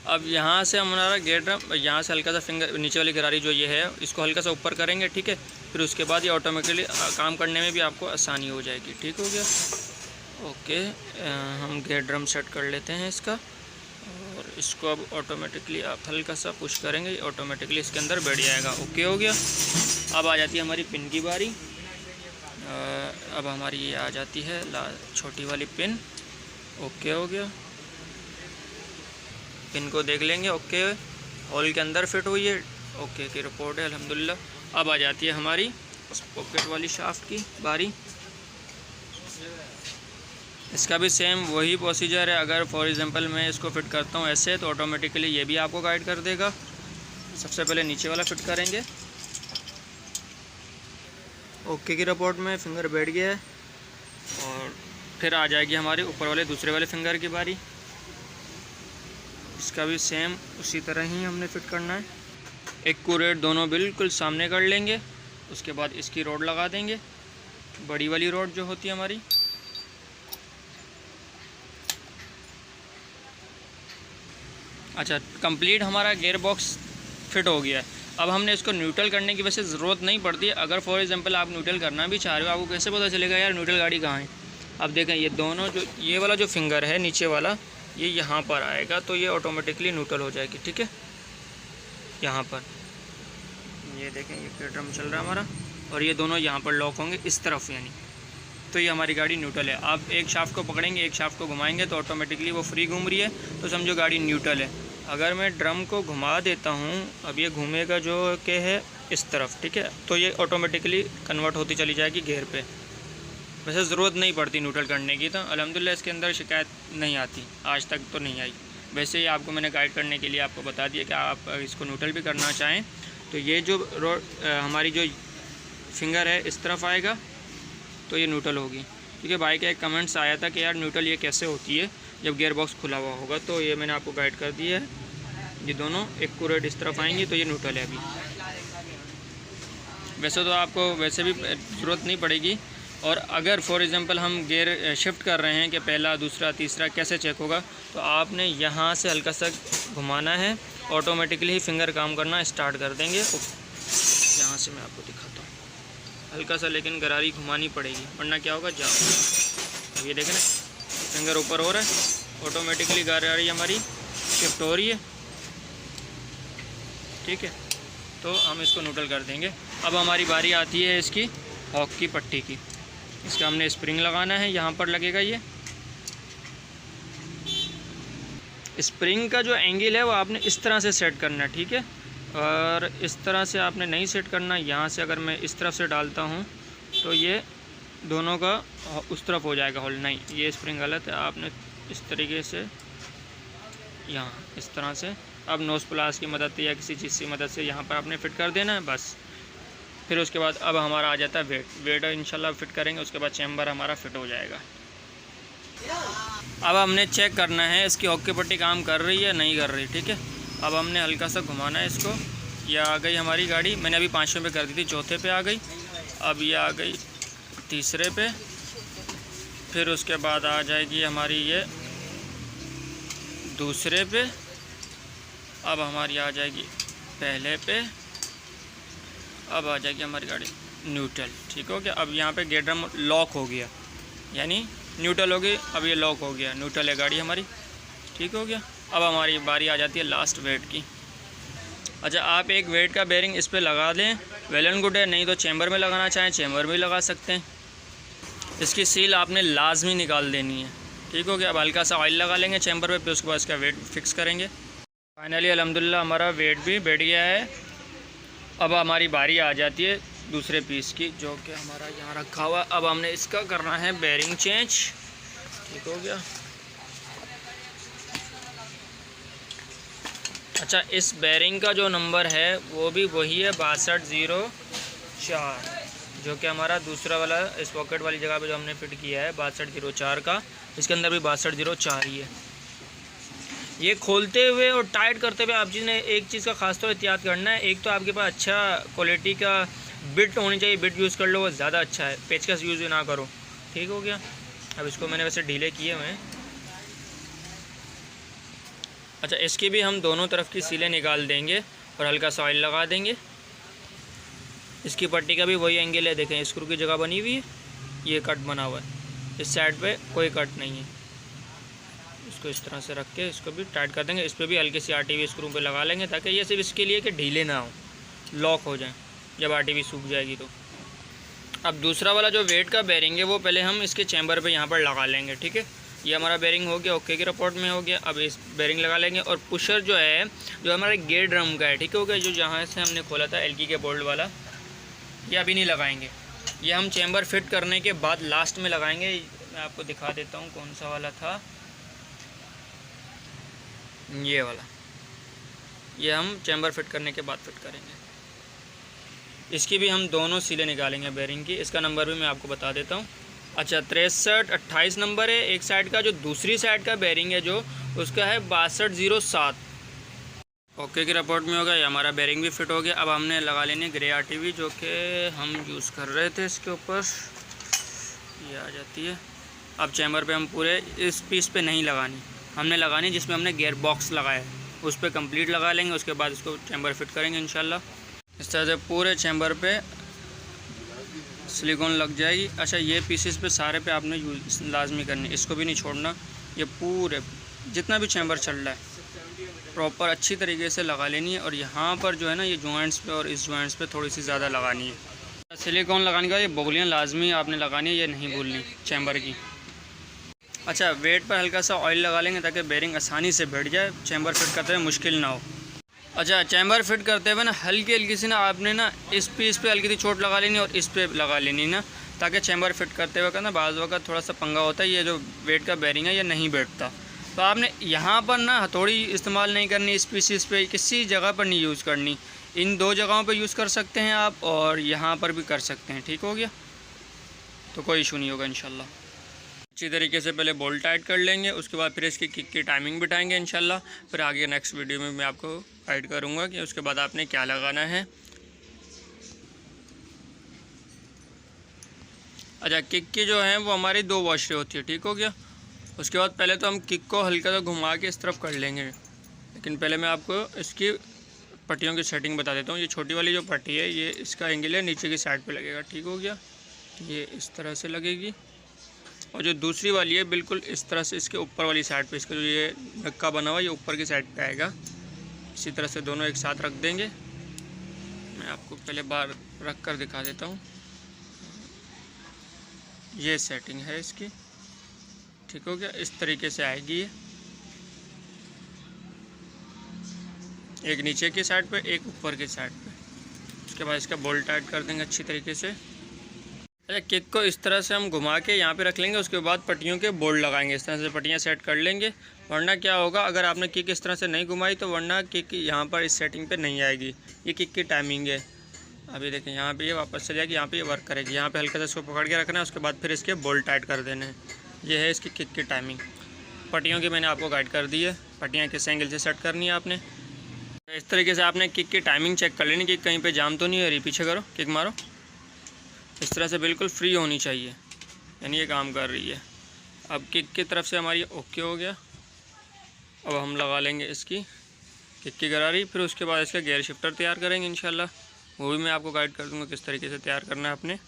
अब यहाँ से हमारा गियर ड्रम, यहाँ से हल्का सा फिंगर नीचे वाली गरारी जो ये है इसको हल्का सा ऊपर करेंगे, ठीक है। फिर उसके बाद ये ऑटोमेटिकली काम करने में भी आपको आसानी हो जाएगी, ठीक हो गया। ओके, हम गियर ड्रम सेट कर लेते हैं इसका, और इसको अब ऑटोमेटिकली आप हल्का सा पुश करेंगे, ऑटोमेटिकली इसके अंदर बैठ जाएगा। ओके हो गया। अब आ जाती है हमारी पिन की बारी। अब हमारी ये आ जाती है छोटी वाली पिन। ओके हो गया। पिन को देख लेंगे, ओके होल के अंदर फिट हुई है, ओके की रिपोर्ट है अल्हम्दुलिल्लाह। अब आ जाती है हमारी उस पॉकेट वाली शाफ्ट की बारी। इसका भी सेम वही प्रोसीजर है। अगर फॉर एग्जांपल मैं इसको फिट करता हूँ ऐसे, तो ऑटोमेटिकली ये भी आपको गाइड कर देगा। सबसे पहले नीचे वाला फिट करेंगे, ओके की रिपोर्ट में फिंगर बैठ गया है, और फिर आ जाएगी हमारे ऊपर वाले दूसरे वाले फिंगर की बारी। इसका भी सेम उसी तरह ही हमने फिट करना है। एक्यूरेट दोनों बिल्कुल सामने कर लेंगे। उसके बाद इसकी रॉड लगा देंगे, बड़ी वाली रॉड जो होती है हमारी। अच्छा, कंप्लीट हमारा गियर बॉक्स फिट हो गया है। अब हमने इसको न्यूट्रल करने की वैसे ज़रूरत नहीं पड़ती है। अगर फॉर एग्जांपल आप न्यूट्रल करना भी चाह रहे हो, आपको कैसे पता चलेगा यार न्यूट्रल गाड़ी कहाँ है। अब देखें ये दोनों जो ये वाला जो फिंगर है नीचे वाला, ये यहाँ पर आएगा, तो ये ऑटोमेटिकली न्यूट्रल हो जाएगी, ठीक है। यहाँ पर ये देखें, ये गियर ड्रम चल रहा है हमारा, और ये दोनों यहाँ पर लॉक होंगे इस तरफ, यानी तो ये हमारी गाड़ी न्यूट्रल है। आप एक शाफ्ट को पकड़ेंगे, एक शाफ्ट को घुमाएंगे, तो ऑटोमेटिकली वो फ्री घूम रही है, तो समझो गाड़ी न्यूट्रल है। अगर मैं ड्रम को घुमा देता हूँ, अब ये घूमेगा जो कि है इस तरफ, ठीक है, तो ये ऑटोमेटिकली कन्वर्ट होती चली जाएगी गियर पे। वैसे ज़रूरत नहीं पड़ती न्यूट्रल करने की, तो अल्हम्दुलिल्लाह इसके अंदर शिकायत नहीं आती, आज तक तो नहीं आई। वैसे ही आपको मैंने गाइड करने के लिए आपको बता दिया कि आप इसको न्यूट्रल भी करना चाहें, तो ये जो हमारी जो फिंगर है इस तरफ आएगा, तो ये न्यूट्रल होगी। क्योंकि भाई का एक कमेंट्स आया था कि यार न्यूट्रल ये कैसे होती है जब गियर बॉक्स खुला हुआ होगा, तो ये मैंने आपको गाइड कर दिया है। ये दोनों एक्यूरेट इस तरफ आएंगी, तो ये न्यूट्रल है अभी। वैसे तो आपको वैसे भी ज़रूरत नहीं पड़ेगी। और अगर फॉर एग्जांपल हम गियर शिफ्ट कर रहे हैं कि पहला दूसरा तीसरा कैसे चेक होगा, तो आपने यहाँ से हल्का सा घुमाना है, ऑटोमेटिकली ही फिंगर काम करना स्टार्ट कर देंगे। यहाँ से मैं आपको दिखाता हूँ, हल्का सा लेकिन गरारी घुमानी पड़ेगी, वरना क्या होगा जाओ। ये देखें ना, फिंगर ऊपर हो रहा है, ऑटोमेटिकली गरारी हमारी शिफ्ट हो रही है, ठीक है। तो हम इसको न्यूट्रल कर देंगे। अब हमारी बारी आती है इसकी हॉक की पट्टी की। इसका हमने स्प्रिंग लगाना है, यहाँ पर लगेगा ये स्प्रिंग का जो एंगल है वो आपने इस तरह से सेट करना है, ठीक है। और इस तरह से आपने नहीं सेट करना। यहाँ से अगर मैं इस तरफ से डालता हूँ तो ये दोनों का उस तरफ हो जाएगा होल, नहीं ये स्प्रिंग गलत है। आपने इस तरीके से यहाँ इस तरह से अब नोज प्लास की मदद से या किसी चीज़ की मदद से यहाँ पर आपने फ़िट कर देना है बस। फिर उसके बाद अब हमारा आ जाता है वेट इंशाल्लाह फिट करेंगे, उसके बाद चैम्बर हमारा फिट हो जाएगा। अब हमने चेक करना है इसकी हॉक की पट्टी काम कर रही है नहीं कर रही, ठीक है। अब हमने हल्का सा घुमाना है इसको, ये आ गई हमारी गाड़ी। मैंने अभी 5वें पे कर दी थी, चौथे पे आ गई, अब ये आ गई तीसरे पे, फिर उसके बाद आ जाएगी हमारी ये दूसरे पे, अब हमारी आ जाएगी पहले पे, अब आ जाएगी हमारी गाड़ी न्यूट्रल, ठीक हो गया। अब यहाँ पे गियर ड्रम लॉक हो गया, यानी न्यूट्रल हो गई, अब ये लॉक हो गया, न्यूट्रल है गाड़ी हमारी, ठीक हो गया। अब हमारी बारी आ जाती है लास्ट वेट की। अच्छा, आप एक वेट का बेरिंग इस पर लगा दें, वेल एंड गुड है, नहीं तो चैम्बर में लगाना चाहें चैम्बर में लगा सकते हैं। इसकी सील आपने लाजमी निकाल देनी है, ठीक हो गया। अब हल्का सा ऑयल लगा लेंगे चैम्बर पे, फिर उसके बाद इसका वेट फिक्स करेंगे। फाइनली अल्हम्दुलिल्लाह हमारा वेट भी बैठ गया है। अब हमारी बारी आ जाती है दूसरे पीस की, जो कि हमारा यहाँ रखा हुआ। अब हमने इसका करना है बेरिंग चेंज। ठीक हो गया। अच्छा, इस बेरिंग का जो नंबर है वो भी वही है 6204, जो कि हमारा दूसरा वाला इस पॉकेट वाली जगह पे जो हमने फिट किया है 6204 का, इसके अंदर भी 6204 ही है। ये खोलते हुए और टाइट करते हुए आप ने एक चीज़ का खास तौर एहतियात करना है। एक तो आपके पास अच्छा क्वालिटी का बिट होनी चाहिए, बिट यूज़ कर लो, वो ज़्यादा अच्छा है, पेचकस यूज़ ना करो। ठीक हो गया। अब इसको मैंने वैसे ढीले किए हुए हैं। अच्छा, इसकी भी हम दोनों तरफ की सीलें निकाल देंगे और हल्का सा ऑयल लगा देंगे। इसकी पट्टी का भी वही एंगल है, देखें स्क्रू की जगह बनी हुई है, ये कट बना हुआ है, इस साइड पे कोई कट नहीं है। इसको इस तरह से रख के इसको भी टाइट कर देंगे। इस पर भी हल्की सी RTV स्क्रू पे लगा लेंगे, ताकि ये सिर्फ इसके लिए कि ढीले ना हो, लॉक हो जाए जब RTV सूख जाएगी तो। अब दूसरा वाला जो वेट का बेरिंग है वो पहले हम इसके चैम्बर पे यहाँ पर लगा लेंगे। ठीक है, ये हमारा बेरिंग हो गया, ओके की रिपोर्ट में हो गया। अब इस बेरिंग लगा लेंगे और पुशर जो है जो हमारे गेयर ड्रम का है, ठीक हो गया, जो जहाँ से हमने खोला था LK के बोल्ट वाला, ये अभी नहीं लगाएंगे, ये हम चैम्बर फिट करने के बाद लास्ट में लगाएंगे। मैं आपको दिखा देता हूँ कौन सा वाला था, ये वाला, ये हम चैम्बर फिट करने के बाद फिट करेंगे। इसकी भी हम दोनों सीलें निकालेंगे बेरिंग की। इसका नंबर भी मैं आपको बता देता हूँ। अच्छा, 6328 नंबर है एक साइड का। जो दूसरी साइड का बेरिंग है जो उसका है 6207। ओके की रिपोर्ट में होगा। ये हमारा बेरिंग भी फिट हो गया। अब हमने लगा लेनी है ग्रे RTV, जो कि हम यूज़ कर रहे थे। इसके ऊपर ये आ जाती है। अब चैम्बर पे हम पूरे इस पीस पे नहीं लगानी, हमने लगानी जिसमें हमने गियर बॉक्स लगाया है, उस पर कंप्लीट लगा लेंगे। उसके बाद इसको चैम्बर फिट करेंगे इंशाल्लाह। इस तरह से पूरे चैम्बर पे सिलिकॉन लग जाएगी। अच्छा, ये पीसेस पे सारे पे आपने यूज़ लाजमी करनी, इसको भी नहीं छोड़ना। ये पूरे जितना भी चैम्बर चल रहा है प्रॉपर अच्छी तरीके से लगा लेनी है। और यहाँ पर जो है ना, ये जॉइंट्स पे और इस जॉइंट्स पे थोड़ी सी ज़्यादा लगानी है। सिलिकॉन लगाने का ये बोगलियाँ लाजमी आपने लगानी है, ये नहीं भूलनी चैम्बर की। अच्छा, वेट पर हल्का सा ऑयल लगा लेंगे ताकि बेरिंग आसानी से बैठ जाए, चैम्बर फिट करते हुए मुश्किल ना हो। अच्छा, चैम्बर फिट करते हुए ना हल्की सी ना आपने ना इस पीस पे हल्की सी चोट लगा लेनी और इस पे लगा लेनी ना, ताकि चैम्बर फिट करते हुए का ना बाज़ वक़्त थोड़ा सा पंगा होता है, ये जो वेट का बेरिंग है ये नहीं बैठता। तो आपने यहाँ पर ना हथौड़ी इस्तेमाल नहीं करनी, इस पीसीस पे किसी जगह पर नहीं यूज़ करनी। इन दो जगहों पर यूज़ कर सकते हैं आप, और यहाँ पर भी कर सकते हैं। ठीक हो गया, तो कोई इशू नहीं होगा इंशाल्लाह। अच्छी तरीके से पहले बोल्ट टाइट कर लेंगे, उसके बाद फिर इसकी किक की टाइमिंग बिठाएंगे इंशाल्लाह। फिर आगे नेक्स्ट वीडियो में मैं आपको गाइड करूँगा कि उसके बाद आपने क्या लगाना है। अच्छा, किक की जो है वो हमारी 2 वॉशरें होती है। ठीक हो गया। उसके बाद पहले तो हम किक को हल्का सा घुमा के इस तरफ कर लेंगे, लेकिन पहले मैं आपको इसकी पट्टियों की सेटिंग बता देता हूँ। ये छोटी वाली जो पट्टी है ये इसका एंगल है नीचे की साइड पे लगेगा। ठीक हो गया, ये इस तरह से लगेगी। और जो दूसरी वाली है बिल्कुल इस तरह से इसके ऊपर वाली साइड पे, इसका जो ये धक्का बना हुआ ये ऊपर की साइड पे आएगा। इसी तरह से दोनों एक साथ रख देंगे। मैं आपको पहले बार रख कर दिखा देता हूँ। ये सेटिंग है इसकी। ठीक हो गया, इस तरीके से आएगी ये, एक नीचे की साइड पे एक ऊपर की साइड पे। उसके बाद इसका बोल्ट टाइट कर देंगे अच्छी तरीके से। अच्छा, किक को इस तरह से हम घुमा के यहाँ पे रख लेंगे। उसके बाद पट्टियों के बोल्ट लगाएंगे, इस तरह से पट्टियाँ सेट कर लेंगे। वरना क्या होगा, अगर आपने किक इस तरह से नहीं घुमाई तो वरना किक यहाँ पर इस सेटिंग पे नहीं आएगी। ये किक की टाइमिंग है। अभी देखें यहाँ पे ये वापस चले जाएगी, यहाँ पे ये वर्क करेगी। यहाँ पे हल्का सा इसको पकड़ के रखना है, उसके बाद फिर इसके बोल्ट टाइट कर देने हैं। ये है इसकी किक की टाइमिंग। पट्टियों की मैंने आपको गाइड कर दी है, पट्टियाँ किस एंगल से सेट करनी है आपने। इस तरीके से आपने किक की टाइमिंग चेक कर लेनी कि कहीं पे जाम तो नहीं हो रही। पीछे करो, किक मारो, इस तरह से बिल्कुल फ्री होनी चाहिए, यानी ये काम कर रही है। अब किक की तरफ से हमारी ओके हो गया। अब हम लगा लेंगे इसकी किक की गरारी, फिर उसके बाद इसका गियर शिफ्टर तैयार करेंगे इंशाल्लाह। वो भी मैं आपको गाइड कर दूँगा किस तरीके से तैयार करना है आपने।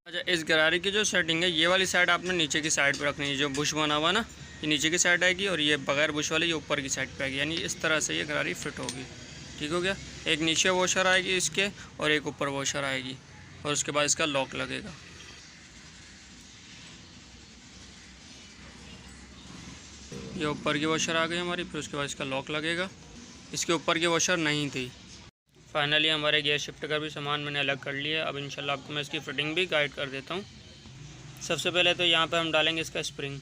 अच्छा, इस गरारी की जो सेटिंग है ये वाली साइड आपने नीचे की साइड पर रखनी है। जो बुश बना हुआ ना ये नीचे की साइड आएगी, और ये बगैर बुश वाली ये ऊपर की साइड पे आएगी, यानी इस तरह से ये गरारी फिट होगी। ठीक हो गया। एक नीचे वॉशर आएगी इसके और एक ऊपर वॉशर आएगी, और उसके बाद इसका लॉक लगेगा। ये ऊपर की वॉशर आ गई हमारी, फिर उसके बाद इसका लॉक लगेगा। इसके ऊपर की वॉशर नहीं थी। फाइनली हमारे गियर शिफ्ट का भी सामान मैंने अलग कर लिया। अब इंशाल्लाह आपको मैं इसकी फिटिंग भी गाइड कर देता हूँ। सबसे पहले तो यहाँ पे हम डालेंगे इसका स्प्रिंग।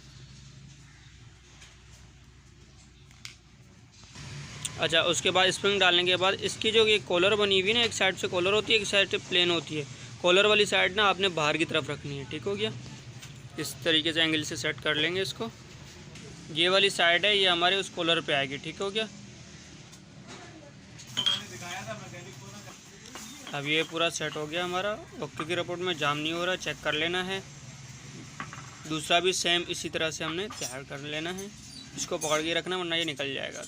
अच्छा, उसके बाद स्प्रिंग डालने के बाद इसकी जो ये कॉलर बनी हुई है ना, एक साइड से कॉलर होती है, एक साइड से प्लेन होती है। कॉलर वाली साइड ना आपने बाहर की तरफ रखनी है, ठीक हो गया। इस तरीके से एंगल से सेट कर लेंगे इसको। ये वाली साइड है ये हमारे उस कॉलर पे आएगी, ठीक हो गया। अब ये पूरा सेट हो गया हमारा। ओके की रिपोर्ट में जाम नहीं हो रहा, चेक कर लेना है। दूसरा भी सेम इसी तरह से हमने तैयार कर लेना है। इसको पकड़ के रखना वरना ये निकल जाएगा।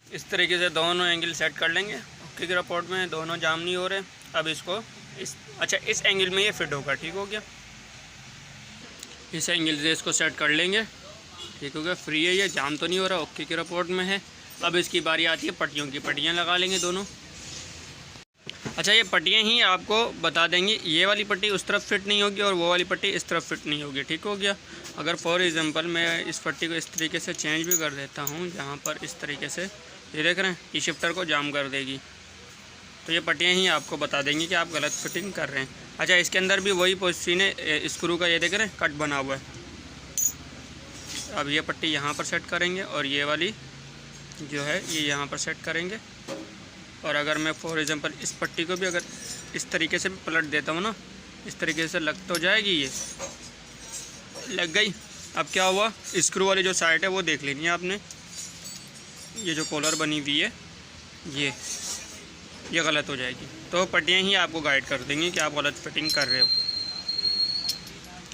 इस तरीके से दोनों एंगल सेट कर लेंगे। ओके की रिपोर्ट में दोनों जाम नहीं हो रहे। अब इसको इस एंगल में ये फिट होगा, ठीक हो गया। इस एंगल से इसको सेट कर लेंगे, ठीक हो गया। फ्री है, ये जाम तो नहीं हो रहा, ओके की रिपोर्ट में है। अब इसकी बारी आती है पट्टियों की। पट्टियाँ लगा लेंगे दोनों। अच्छा, ये पट्टियाँ ही आपको बता देंगी, ये वाली पट्टी उस तरफ फिट नहीं होगी और वो वाली पट्टी इस तरफ फिट नहीं होगी, ठीक हो गया। अगर फॉर एग्जांपल मैं इस पट्टी को इस तरीके से चेंज भी कर देता हूँ, जहाँ पर इस तरीके से ये देख रहे हैं, ये शिफ्टर को जाम कर देगी। तो ये पट्टियाँ ही आपको बता देंगी कि आप गलत फिटिंग कर रहे हैं। अच्छा, इसके अंदर भी वही पोजीशन है, स्क्रू का ये देख रहे हैं कट बना हुआ है। अब ये पट्टी यहाँ पर सेट करेंगे और ये वाली जो है ये यहाँ पर सेट करेंगे। और अगर मैं फॉर एग्जांपल इस पट्टी को भी अगर इस तरीके से भी पलट देता हूँ ना, इस तरीके से लग तो जाएगी, ये लग गई। अब क्या हुआ, स्क्रू वाली जो साइड है वो देख लेनी है आपने। ये जो कॉलर बनी हुई है ये गलत हो जाएगी। तो पट्टियाँ ही आपको गाइड कर देंगी कि आप गलत फिटिंग कर रहे हो।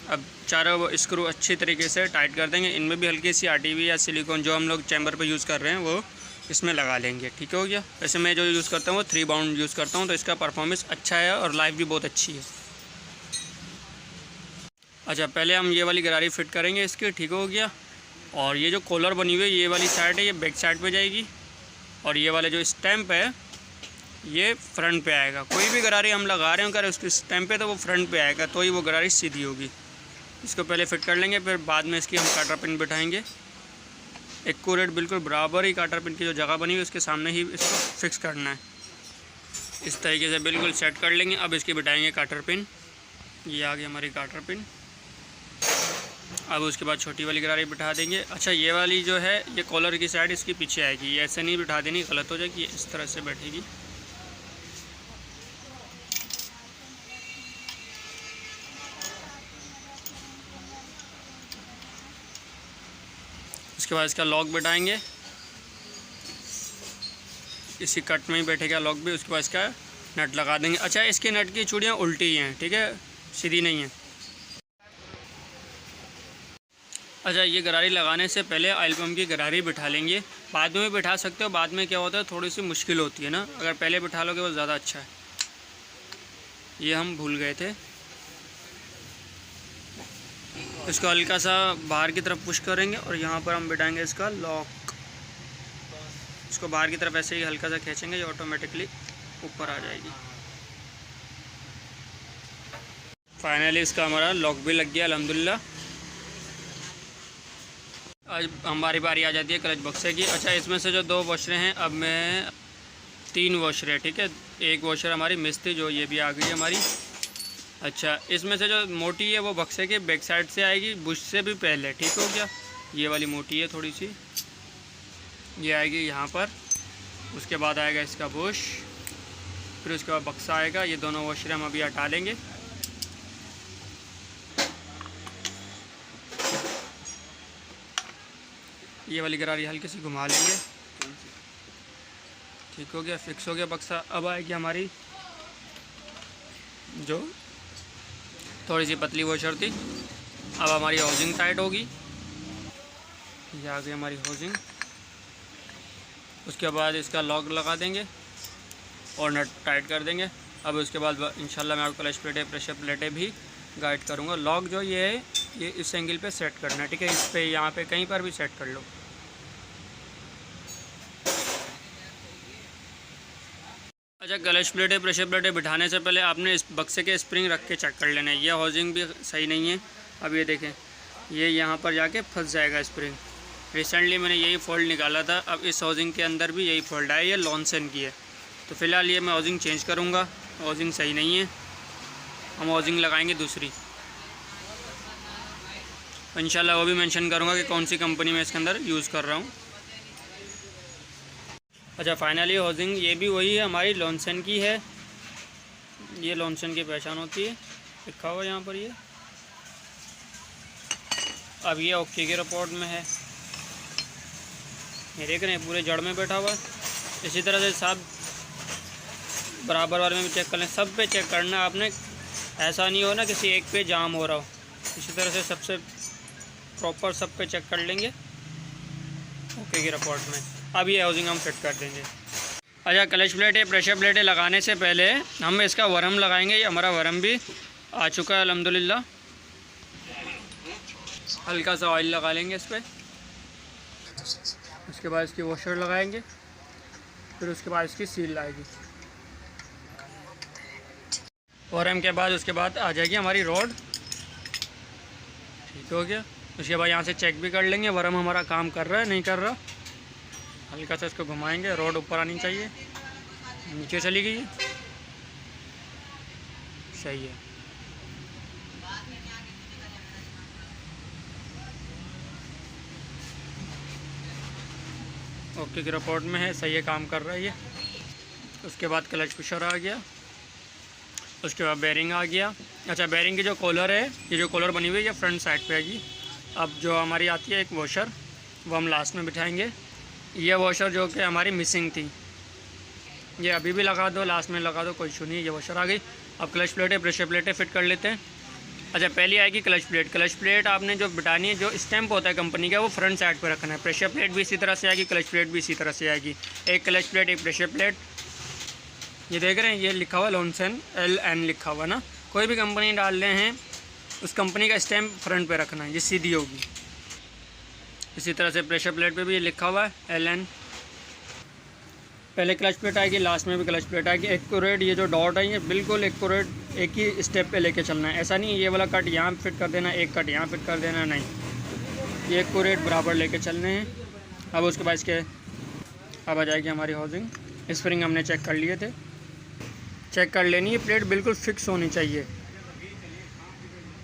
अब चारों स्क्रू अच्छी तरीके से टाइट कर देंगे। इनमें भी हल्की सी आरटीवी या सिलिकॉन जो हम लोग चैम्बर पे यूज़ कर रहे हैं वो इसमें लगा लेंगे, ठीक हो गया। वैसे मैं जो यूज़ करता हूँ वो 3 बाउंड यूज़ करता हूँ, तो इसका परफॉर्मेंस अच्छा है और लाइफ भी बहुत अच्छी है। अच्छा, पहले हम ये वाली गरारी फिट करेंगे इसकी, ठीक हो गया। और ये जो कॉलर बनी हुई है ये वाली साइड है, ये बैक साइड पे जाएगी। और ये वाले जो स्टैम्प है ये फ्रंट पे आएगा। कोई भी गरारी हम लगा रहे हो अगर उसकी स्टैम्प पे तो वो फ्रंट पे आएगा, तो ही वो गरारी सीधी होगी। इसको पहले फिट कर लेंगे, फिर बाद में इसकी हम काटर पिन बिठाएंगे। एक्यूरेट बिल्कुल बराबर ही काटर पिन की जो जगह बनी हुई उसके सामने ही इसको फिक्स करना है। इस तरीके से बिल्कुल सेट कर लेंगे। अब इसकी बिठाएंगे काटर पिन। ये आ गई हमारी काटर पिन। अब उसके बाद छोटी वाली गरारी बिठा देंगे। अच्छा, ये वाली जो है ये कॉलर की साइड इसकी पीछे आएगी, ये ऐसे नहीं बिठा देनी, गलत हो जाएगी। इस तरह से बैठेगी। उसके बाद इसका लॉक बिठाएंगे, इसी कट में ही बैठेगा लॉक भी। उसके बाद इसका नट लगा देंगे। अच्छा, इसके नट की चूड़ियाँ उल्टी हैं, ठीक है, सीधी नहीं है। अच्छा, ये गरारी लगाने से पहले ऑयल पम्प की गरारी बिठा लेंगे। बाद में भी बिठा सकते हो, बाद में क्या होता है थोड़ी सी मुश्किल होती है ना, अगर पहले बिठा लोगे वो ज़्यादा अच्छा है। ये हम भूल गए थे। इसको हल्का सा बाहर की तरफ पुश करेंगे और यहाँ पर हम बिठाएंगे इसका लॉक। इसको बाहर की तरफ ऐसे ही हल्का सा खींचेंगे, ये ऑटोमेटिकली ऊपर आ जाएगी। फाइनली इसका हमारा लॉक भी लग गया अल्हम्दुलिल्लाह। आज हमारी बारी आ जाती है क्लच बक्से की। अच्छा, इसमें से जो 2 वॉशरें हैं, अब मैं 3 वॉशरें, ठीक है। एक वॉशर हमारी मिस थी जो ये भी आ गई हमारी। अच्छा, इसमें से जो मोटी है वो बक्से के बैक साइड से आएगी, बुश से भी पहले, ठीक हो गया। ये वाली मोटी है थोड़ी सी, ये आएगी यहाँ पर। उसके बाद आएगा इसका बुश, फिर उसके बाद बक्सा आएगा। ये दोनों वॉशरें हम अभी हटा लेंगे। ये वाली गरारी हल्की सी घुमा लेंगे, ठीक हो गया, फिक्स हो गया बक्सा। अब आएगी हमारी जो थोड़ी सी पतली वॉशर थी, अब हमारी हाउसिंग टाइट होगी। ये आ गई हमारी हाउसिंग। उसके बाद इसका लॉक लगा देंगे और नट टाइट कर देंगे। अब उसके बाद इंशाल्लाह मैं आपको क्लच प्लेटें, प्रेशर प्लेटें भी गाइड करूँगा। लॉक जो ये है ये इस एंगल पे सेट करना है, ठीक है। इस पे यहाँ पे कहीं पर भी सेट कर लो। अच्छा, क्लच प्लेटें, प्रेशर प्लेटें बिठाने से पहले आपने इस बक्से के स्प्रिंग रख के चेक कर लेना है। ये हाउसिंग भी सही नहीं है। अब ये देखें, ये यहाँ पर जाके फंस जाएगा स्प्रिंग। रिसेंटली मैंने यही फॉल्ट निकाला था। अब इस हाउसिंग के अंदर भी यही फॉल्ट है, ये लॉन्सन की है। तो फ़िलहाल ये मैं हाउसिंग चेंज करूँगा, हाउसिंग सही नहीं है, हम हाउसिंग लगाएंगे दूसरी। इंशाल्लाह वो भी मेंशन करूँगा कि कौन सी कंपनी में इसके अंदर यूज़ कर रहा हूँ। अच्छा, फाइनली हाउसिंग ये भी वही है, हमारी लॉन्सन की है। ये लॉन्सन की पहचान होती है, लिखा हुआ यहाँ पर ये। अब ये ओके की रिपोर्ट में है, ये देख रहे हैं पूरे जड़ में बैठा हुआ है। इसी तरह से सब बराबर वाले में भी चेक कर लें, सब पे चेक करना है आपने, ऐसा नहीं हो ना किसी एक पे जाम हो रहा हो। इसी तरह से सबसे प्रॉपर सब पे चेक कर लेंगे ओके की रिपोर्ट में। अब ये हाउसिंग हम फिट कर देंगे। अच्छा, क्लच प्लेटें, प्रेशर प्लेटें लगाने से पहले हम इसका वरम लगाएंगे। ये हमारा वरम भी आ चुका है अल्हम्दुलिल्लाह। हल्का सा ऑयल लगा लेंगे इस पर, उसके बाद इसकी वॉशर लगाएंगे, फिर उसके बाद इसकी सील आएगी। वरम के बाद उसके बाद आ जाएगी हमारी रॉड। ठीक हो गया। उसके बाद यहाँ से चेक भी कर लेंगे वरम हमारा काम कर रहा है नहीं कर रहा। हल्का सा इसको घुमाएंगे, रॉड ऊपर आनी चाहिए, नीचे चली गई, सही है। ओके की रिपोर्ट में है, सही है, काम कर रहा है ये। उसके बाद क्लच पुशर आ गया, उसके बाद बेरिंग आ गया। अच्छा, बेरिंग की जो कॉलर है, ये जो कॉलर बनी हुई है ये फ्रंट साइड पे आएगी। अब जो हमारी आती है एक वॉशर, वो हम लास्ट में बिठाएंगे। ये वॉशर जो कि हमारी मिसिंग थी, ये अभी भी लगा दो, लास्ट में लगा दो, कोई इशू नहीं है। ये वॉशर आ गई। अब क्लच प्लेटें, प्रेशर प्लेटें फिट कर लेते हैं। अच्छा, पहली आएगी क्लच प्लेट। क्लच प्लेट आपने जो बिठानी है, जो स्टैंप होता है कंपनी का, वो फ्रंट साइड पर रखना है। प्रेशर प्लेट भी इसी तरह से आएगी, क्लच प्लेट भी इसी तरह से आएगी। एक क्लच प्लेट, एक प्रेशर प्लेट। ये देख रहे हैं, ये लिखा हुआ लॉन्सन LN लिखा हुआ ना, कोई भी कंपनी डाल रहे हैं उस कंपनी का स्टैम्प फ्रंट पे रखना है, ये सीधी होगी। इसी तरह से प्रेशर प्लेट पे भी ये लिखा हुआ है LN। पहले क्लच प्लेट आएगी, लास्ट में भी क्लच प्लेट आएगी। एक्यूरेट, ये जो डॉट है ये बिल्कुल एक्यूरेट एक ही स्टेप पे लेके चलना है। ऐसा नहीं ये वाला कट यहाँ फिट कर देना, एक कट यहाँ फिट कर देना, नहीं, ये एक्यूरेट बराबर लेके चलने हैं। अब उसके बाद इसके अब आ जाएगी हमारी हाउसिंग। स्प्रिंग हमने चेक कर लिए थे, चेक कर लेनी है, प्लेट बिल्कुल फिक्स होनी चाहिए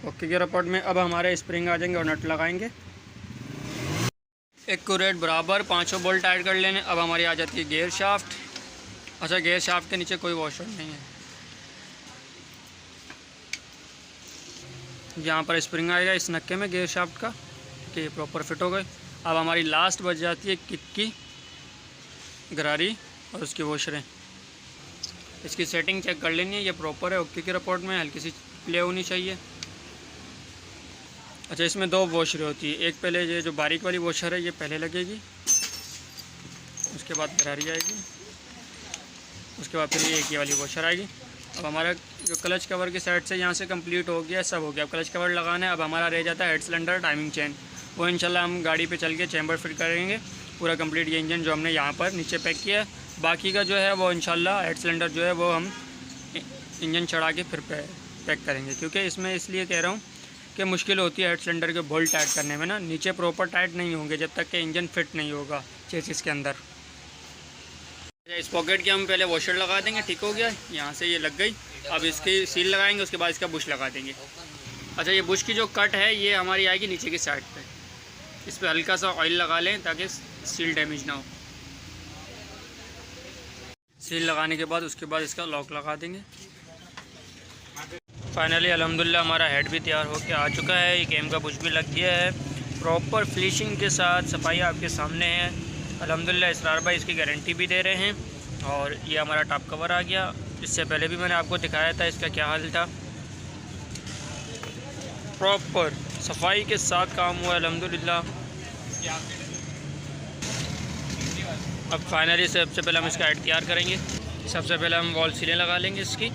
ओके के रिपोर्ट में। अब हमारे स्प्रिंग आ जाएंगे और नट लगाएंगे एक्यूरेट बराबर, 5 बोल्ट टाइट कर लेने। अब हमारी आ जाती है गियर शाफ्ट। अच्छा, गियर शाफ्ट के नीचे कोई वॉशर नहीं है, यहाँ पर स्प्रिंग आएगा इस नक्के में गियर शाफ्ट का, कि ये प्रॉपर फिट हो गए। अब हमारी लास्ट बच जाती है किक की गरारी और उसकी वॉशरें। इसकी सेटिंग चेक कर लेनी है, ये प्रॉपर है ओके के रिपोर्ट में, हल्की सी प्ले होनी चाहिए। अच्छा, इसमें 2 वॉशरें होती है, एक पहले ये जो बारीक वाली वॉशर है ये पहले लगेगी, उसके बाद गरारी आएगी, उसके बाद फिर ये एक ही वाली वॉशर आएगी। अब हमारा जो क्लच कवर की साइड से यहाँ से कंप्लीट हो गया, सब हो गया। अब क्लच कवर लगाना है। अब हमारा रह जाता है हेड सिलेंडर, टाइमिंग चेन, वो इंशाल्लाह हम गाड़ी पे चल के चैम्बर फिट करेंगे पूरा कंप्लीट। ये इंजन जो हमने यहाँ पर नीचे पैक किया है, बाकी का जो है वो इंशाल्लाह हेड सिलेंडर जो है वो हम इंजन चढ़ा के फिर पैक करेंगे, क्योंकि इसमें इसलिए कह रहा हूँ कि मुश्किल होती है हेड सिलेंडर के बोल्ट टाइट करने में ना, नीचे प्रॉपर टाइट नहीं होंगे जब तक कि इंजन फिट नहीं होगा चेसिस के अंदर। इस पॉकेट के हम पहले वॉशर लगा देंगे, ठीक हो गया, यहाँ से ये लग गई। अब इसकी सील लगाएंगे, उसके बाद इसका बुश लगा देंगे। अच्छा, ये बुश की जो कट है ये हमारी आएगी नीचे की साइड पे, इस पर हल्का सा ऑयल लगा लें ताकि सील डैमेज ना हो। सील लगाने के बाद उसके बाद इसका लॉक लगा देंगे। फाइनली अल्हम्दुलिल्लाह हमारा हेड भी तैयार होकर आ चुका है, ये गेम का बुश भी लग गया है, प्रॉपर फिनिशिंग के साथ सफाई आपके सामने है अल्हम्दुलिल्लाह। इसरार भाई इसकी गारंटी भी दे रहे हैं। और ये हमारा टॉप कवर आ गया, इससे पहले भी मैंने आपको दिखाया था इसका क्या हाल था। प्रॉपर सफाई के साथ काम हुआ अल्हम्दुलिल्लाह। अब फाइनली सबसे पहले हम इसका हेड तैयार करेंगे। सबसे पहले हम वॉल सीलें लगा लेंगे इसकी,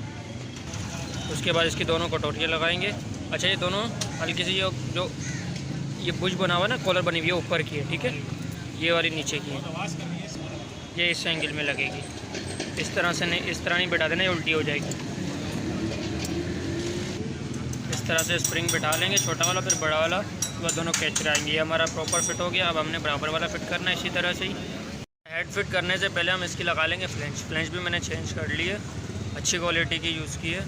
उसके बाद इसकी दोनों कटोरियाँ लगाएंगे। अच्छा, ये दोनों हल्की सी जो ये बुश बना हुआ है ना, कॉलर बनी हुई है ऊपर की है, ठीक है, ये वाली नीचे की है, ये इस एंगल में लगेगी। इस तरह से नहीं, इस तरह नहीं बैठा देना, ये उल्टी हो जाएगी। इस तरह से स्प्रिंग बैठा लेंगे, छोटा वाला फिर बड़ा वाला, उसके बाद दोनों कैच रहेंगे। ये हमारा प्रॉपर फिट हो गया। अब हमने बराबर वाला फिट करना है इसी तरह से ही। टाइट फिट करने से पहले हम इसकी लगा लेंगे फ्लेंच भी मैंने चेंज कर ली है, अच्छी क्वालिटी की यूज़ की है।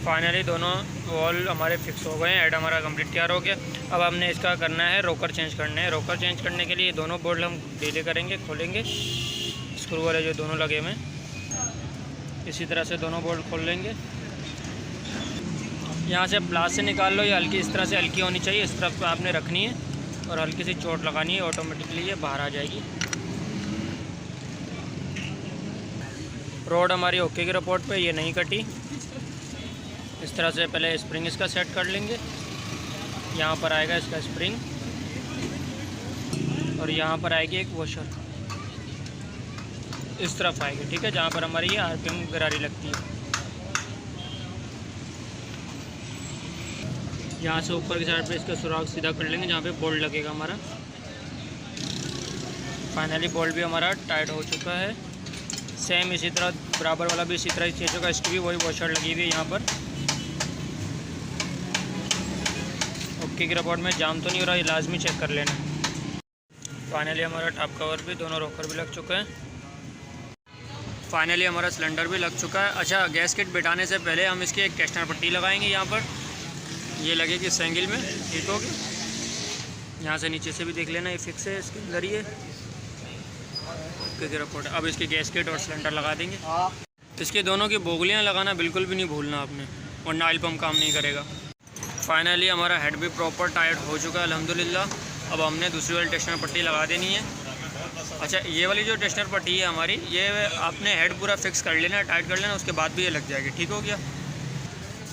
फाइनली दोनों वॉल हमारे फिक्स हो गए हैं, हेड हमारा कंप्लीट तैयार हो गया। अब हमने इसका करना है रोकर चेंज करने हैं। रोकर चेंज करने के लिए दोनों बोल्ट हम ढीले करेंगे, खोलेंगे, स्क्रू वाले जो दोनों लगे हुए हैं इसी तरह से दोनों बोल्ट खोल लेंगे। यहाँ से प्लास से निकाल लो, या हल्की इस तरह से हल्की होनी चाहिए, इस तरफ आपने रखनी है और हल्की सी चोट लगानी है, ऑटोमेटिकली ये बाहर आ जाएगी। रोड हमारी ओके की रिपोर्ट पे ये नहीं कटी। इस तरह से पहले स्प्रिंग इसका सेट कर लेंगे। यहाँ पर आएगा इसका स्प्रिंग और यहाँ पर आएगी एक वॉशर, इस तरफ आएगी, ठीक है, जहाँ पर हमारी ये आरपीएम गरारी लगती है। यहाँ से ऊपर की साइड पे इसका सुराख सीधा कर लेंगे जहाँ पे बोल्ट लगेगा हमारा। फाइनली बोल्ट भी हमारा टाइट हो चुका है। सेम इसी तरह बराबर वाला भी इसी तरह चीज़ों का, इसकी भी वही वॉशर लगी हुई है यहाँ पर। ओके की रिपोर्ट में जाम तो नहीं हो रहा, ये लाजमी चेक कर लेना। फाइनली हमारा टॉप कवर भी, दोनों रोकर भी लग चुका है। फाइनली हमारा सिलेंडर भी लग चुका है। अच्छा, गैस किट बिठाने से पहले हम इसकी एक टेस्टर पट्टी लगाएंगे, यहाँ पर ये लगेगी इस एंगल में, ठीक होगी। यहाँ से नीचे से भी देख लेना, ये फिक्स है इसके अंदर ही है। ओके की रिपोर्ट। अब इसकी गैस किट और सिलेंडर लगा देंगे। इसकी दोनों की बोगलियाँ लगाना बिल्कुल भी नहीं भूलना आपने, वरना ऑयल पम्प काम नहीं करेगा। फाइनली हमारा हेड भी प्रॉपर टाइट हो चुका है अल्हम्दुलिल्लाह। अब हमने दूसरी वाली टेस्टर पट्टी लगा देनी है। अच्छा, ये वाली जो टेस्टर पट्टी है हमारी, ये आपने हेड पूरा फिक्स कर लेना, टाइट कर लेना, उसके बाद भी ये लग जाएगी, ठीक हो गया।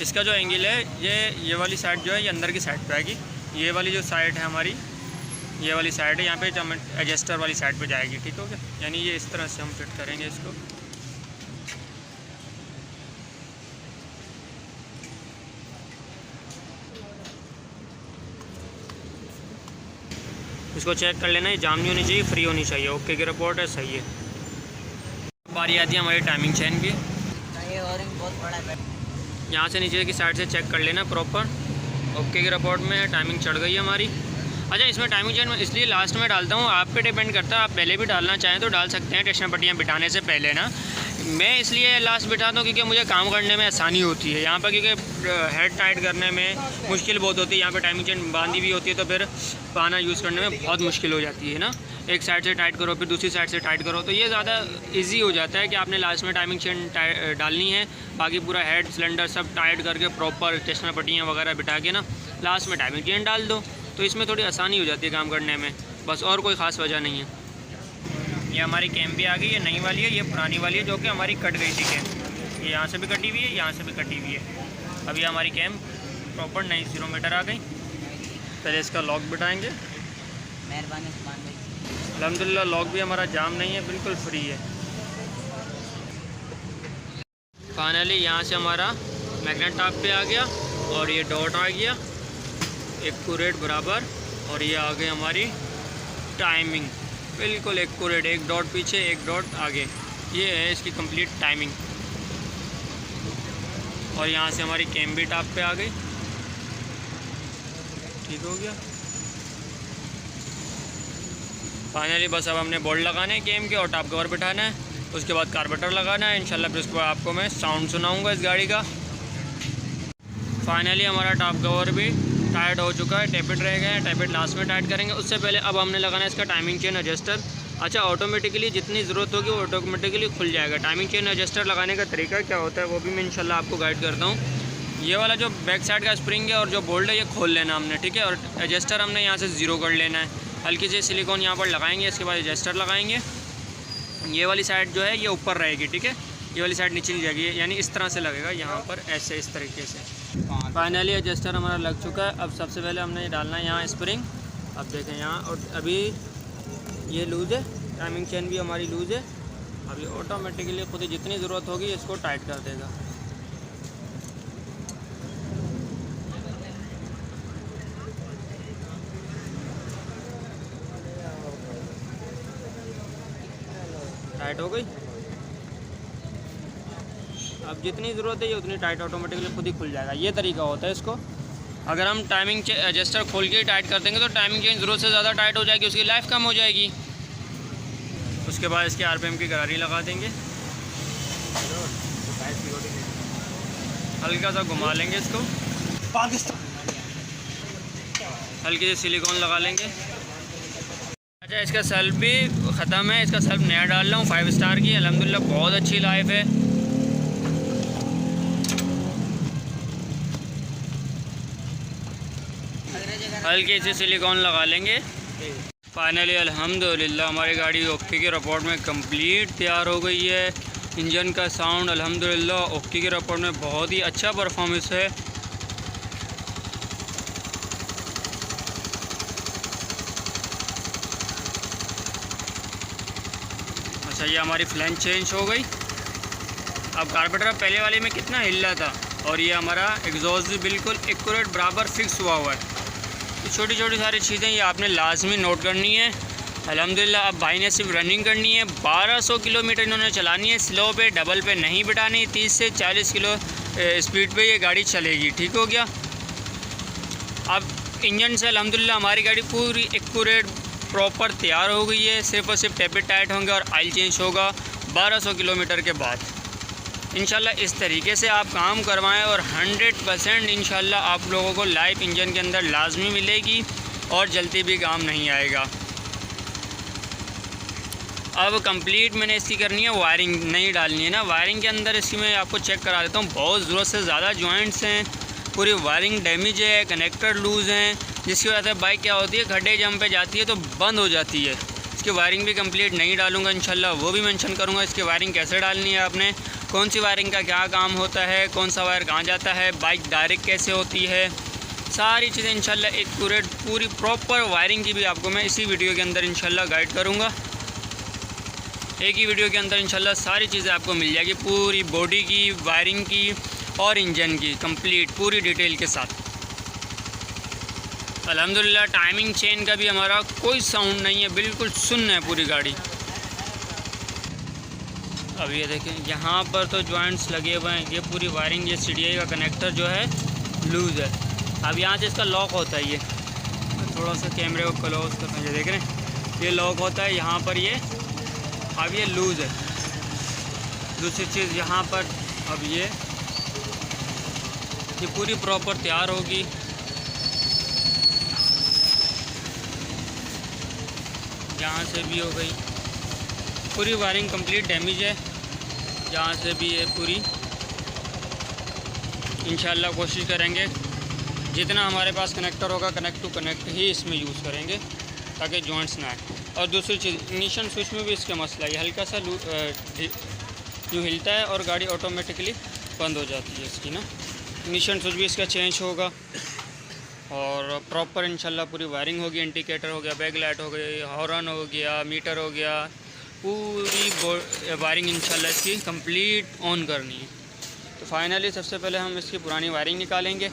इसका जो एंगल है ये वाली साइड जो है ये अंदर की साइड पे आएगी। ये वाली जो साइड है हमारी, ये वाली साइड है, यहाँ पे एडजस्टर वाली साइड पे जाएगी, ठीक हो गया। यानी ये इस तरह से हम फिट करेंगे इसको। इसको चेक कर लेना, ये जाम नहीं होनी चाहिए, फ्री होनी चाहिए। ओके की रिपोर्ट है, सही है। बारी आती है हमारी टाइमिंग चेन की। बहुत बड़ा है, यहाँ से नीचे की साइड से चेक कर लेना प्रॉपर। ओके की रिपोर्ट में टाइमिंग चढ़ गई है हमारी। अच्छा, इसमें टाइमिंग चेन में इसलिए लास्ट में डालता हूँ, आप पे डिपेंड करता है, आप पहले भी डालना चाहें तो डाल सकते हैं टेस्टर पट्टियाँ बिठाने से पहले ना। मैं इसलिए लास्ट बिठाता हूँ क्योंकि मुझे काम करने में आसानी होती है यहाँ पर, क्योंकि हेड टाइट करने में मुश्किल बहुत होती है। यहाँ पर टाइमिंग चेन बांधी भी होती है तो फिर पाना यूज़ करने में बहुत मुश्किल हो जाती है ना। एक साइड से टाइट करो फिर दूसरी साइड से टाइट करो, तो ये ज़्यादा इजी हो जाता है कि आपने लास्ट में टाइमिंग चेन डालनी है, बाकी पूरा हेड सिलेंडर सब टाइट करके प्रॉपर टेस्टर पट्टियाँ वगैरह बिठा के ना लास्ट में टाइमिंग चेन डाल दो, तो इसमें थोड़ी आसानी हो जाती है काम करने में, बस, और कोई ख़ास वजह नहीं है। ये हमारी कैम भी आ गई, ये नई वाली है, ये पुरानी वाली है जो कि हमारी कट गई थी कैम। ये यहाँ से भी कटी हुई है, यहाँ से भी कटी हुई है। अब ये हमारी कैम प्रॉपर नई 0 मीटर आ गई। पहले इसका लॉक बिठाएँगे। मेहरबानी सुभान भाई। अल्हम्दुलिल्लाह लॉक भी हमारा जाम नहीं है, बिल्कुल फ्री है। फाइनली यहाँ से हमारा मैग्नेट टॉप पे आ गया और ये डॉट आ गया एक्यूरेट बराबर, और ये आ गई हमारी टाइमिंग बिल्कुल एक्यूरेट, एक डॉट पीछे एक डॉट आगे, ये है इसकी कंप्लीट टाइमिंग। और यहाँ से हमारी कैम भी टॉप पे आ गई, ठीक हो गया। फाइनली बस अब हमने बोल्ट लगाने हैं कैम के और टॉप कवर बिठाना है, उसके बाद कार्बोरेटर लगाना है इंशाल्लाह। फिर उसके बाद आपको मैं साउंड सुनाऊंगा इस गाड़ी का। फाइनली हमारा टॉप कवर भी टाइट हो चुका है, टैपेट रह गए हैं, टैपेट लास्ट में टाइट करेंगे। उससे पहले अब हमने लगाना है इसका टाइमिंग चेन एडजस्टर। अच्छा, ऑटोमेटिकली जितनी ज़रूरत होगी वो ऑटोमेटिकली खुल जाएगा। टाइमिंग चेन एडजस्टर लगाने का तरीका क्या होता है वो भी मैं इंशाल्लाह आपको गाइड करता हूँ। ये वाला जो बैक साइड का स्प्रिंग है और जो बोल्ट है ये खोल लेना हमने, ठीक है। और एडजस्टर हमने यहाँ से 0 कर लेना है, हल्की सी सिलिकॉन यहाँ पर लगाएंगे, इसके बाद एडजस्टर लगाएंगे। ये वाली साइड जो है ये ऊपर रहेगी, ठीक है, ये वाली साइड नीचे नहीं जाएगी, यानी इस तरह से लगेगा यहाँ पर, ऐसे इस तरीके से। फाइनली एडजस्टर हमारा लग चुका है। अब सबसे पहले हमने डालना है यहाँ स्प्रिंग, अब देखें यहाँ, और अभी ये लूज़ है, टाइमिंग चेन भी हमारी लूज़ है। अब ये ऑटोमेटिकली खुद ही जितनी ज़रूरत होगी इसको टाइट कर देगा। टाइट हो गई। अब जितनी ज़रूरत है ये उतनी टाइट ऑटोमेटिकली खुद ही खुल जाएगा, ये तरीका होता है इसको। अगर हम टाइमिंग एडजस्टर खोल के टाइट कर देंगे तो टाइमिंग चेंज ज़रूरत से ज़्यादा टाइट हो जाएगी, उसकी लाइफ कम हो जाएगी। उसके बाद इसके आरपीएम की गरारी लगा देंगे, हल्का सा घुमा लेंगे इसको, हल्की सी सिलिकॉन लगा लेंगे। अच्छा, इसका सेल्फ भी ख़त्म है, इसका सेल्फ नया डाल रहा हूँ 5 स्टार की, अल्हम्दुलिल्लाह बहुत अच्छी लाइफ है। हल्की सी सिलिकॉन लगा लेंगे। फाइनली अल्हम्दुलिल्लाह हमारी गाड़ी ओके के रिपोर्ट में कंप्लीट तैयार हो गई है। इंजन का साउंड अल्हम्दुलिल्लाह ओके के रिपोर्ट में बहुत ही अच्छा परफॉर्मेंस है। अच्छा, ये हमारी फ्लैंज चेंज हो गई। अब कार्बोरेटर पहले वाले में कितना हिल रहा था, और ये हमारा एग्जॉस्ट भी बिल्कुल एक्यूरेट बराबर फिक्स हुआ हुआ है। तो छोटी छोटी सारी चीज़ें ये आपने लाजमी नोट करनी है। अल्हम्दुलिल्लाह अब भाई ने सिर्फ रनिंग करनी है, 1200 किलोमीटर इन्होंने चलानी है, स्लो पे डबल पे नहीं बिठानी, 30 से 40 किलो स्पीड पे ये गाड़ी चलेगी। ठीक हो गया। अब इंजन से अल्हम्दुलिल्लाह हमारी गाड़ी पूरी एक्यूरेट प्रॉपर तैयार हो गई है। सिर्फ और सिर्फ टेपेट टाइट होंगे और ऑयल चेंज होगा 1200 किलोमीटर के बाद। इंशाल्लाह इस तरीके से आप काम करवाएं और 100% इंशाल्लाह आप लोगों को लाइफ इंजन के अंदर लाजमी मिलेगी और जल्दी भी काम नहीं आएगा। अब कंप्लीट मैंने इसकी करनी है वायरिंग, नहीं डालनी है ना। वायरिंग के अंदर इसकी मैं आपको चेक करा देता हूँ, बहुत ज़रूरत से ज़्यादा जॉइंट्स हैं, पूरी वायरिंग डैमेज है, कनेक्टर लूज़ हैं, जिसकी वजह से बाइक क्या होती है खड्डे जम पे जाती है तो बंद हो जाती है। इसकी वायरिंग भी कंप्लीट नहीं डालूंगा इंशाल्लाह, वो भी मेंशन करूँगा इसकी वायरिंग कैसे डालनी है आपने, कौन सी वायरिंग का क्या काम होता है, कौन सा वायर कहाँ जाता है, बाइक डायरेक्ट कैसे होती है, सारी चीज़ें इंशाल्लाह एक्यूरेट पूरी प्रॉपर वायरिंग की भी आपको मैं इसी वीडियो के अंदर इंशाल्लाह गाइड करूँगा। एक ही वीडियो के अंदर इंशाल्लाह सारी चीज़ें आपको मिल जाएगी, पूरी बॉडी की, वायरिंग की और इंजन की कंप्लीट पूरी डिटेल के साथ। अल्हम्दुलिल्लाह टाइमिंग चेन का भी हमारा कोई साउंड नहीं है, बिल्कुल सुन्न है पूरी गाड़ी। अब ये देखें यहाँ पर तो जॉइंट्स लगे हुए हैं, ये पूरी वायरिंग, ये CDI का कनेक्टर जो है लूज़ है। अब यहाँ से इसका लॉक होता है, ये थोड़ा सा कैमरे को क्लोज करना, ये देख रहे हैं ये लॉक होता है यहाँ पर, ये अब ये लूज़ है। दूसरी चीज़ यहाँ पर अब ये पूरी प्रॉपर तैयार होगी। यहाँ से भी हो गई, पूरी वायरिंग कंप्लीट डैमेज है, यहाँ से भी है पूरी। इंशाल्लाह कोशिश करेंगे जितना हमारे पास कनेक्टर होगा कनेक्ट टू कनेक्ट ही इसमें यूज़ करेंगे ताकि जॉइंट्स ना आए। और दूसरी चीज़ इग्निशन स्विच में भी इसका मसला है, हल्का सा यूँ हिलता है और गाड़ी ऑटोमेटिकली बंद हो जाती है इसकी ना। इग्निशन स्विच भी इसका चेंज होगा और प्रॉपर इंशाल्लाह पूरी वायरिंग होगी, इंडिकेटर हो गया, बैक लाइट हो गई, हॉर्न हो गया, मीटर हो गया, पूरी वायरिंग इंशाल्लाह इसकी कंप्लीट ऑन करनी है। तो फाइनली सबसे पहले हम इसकी पुरानी वायरिंग निकालेंगे,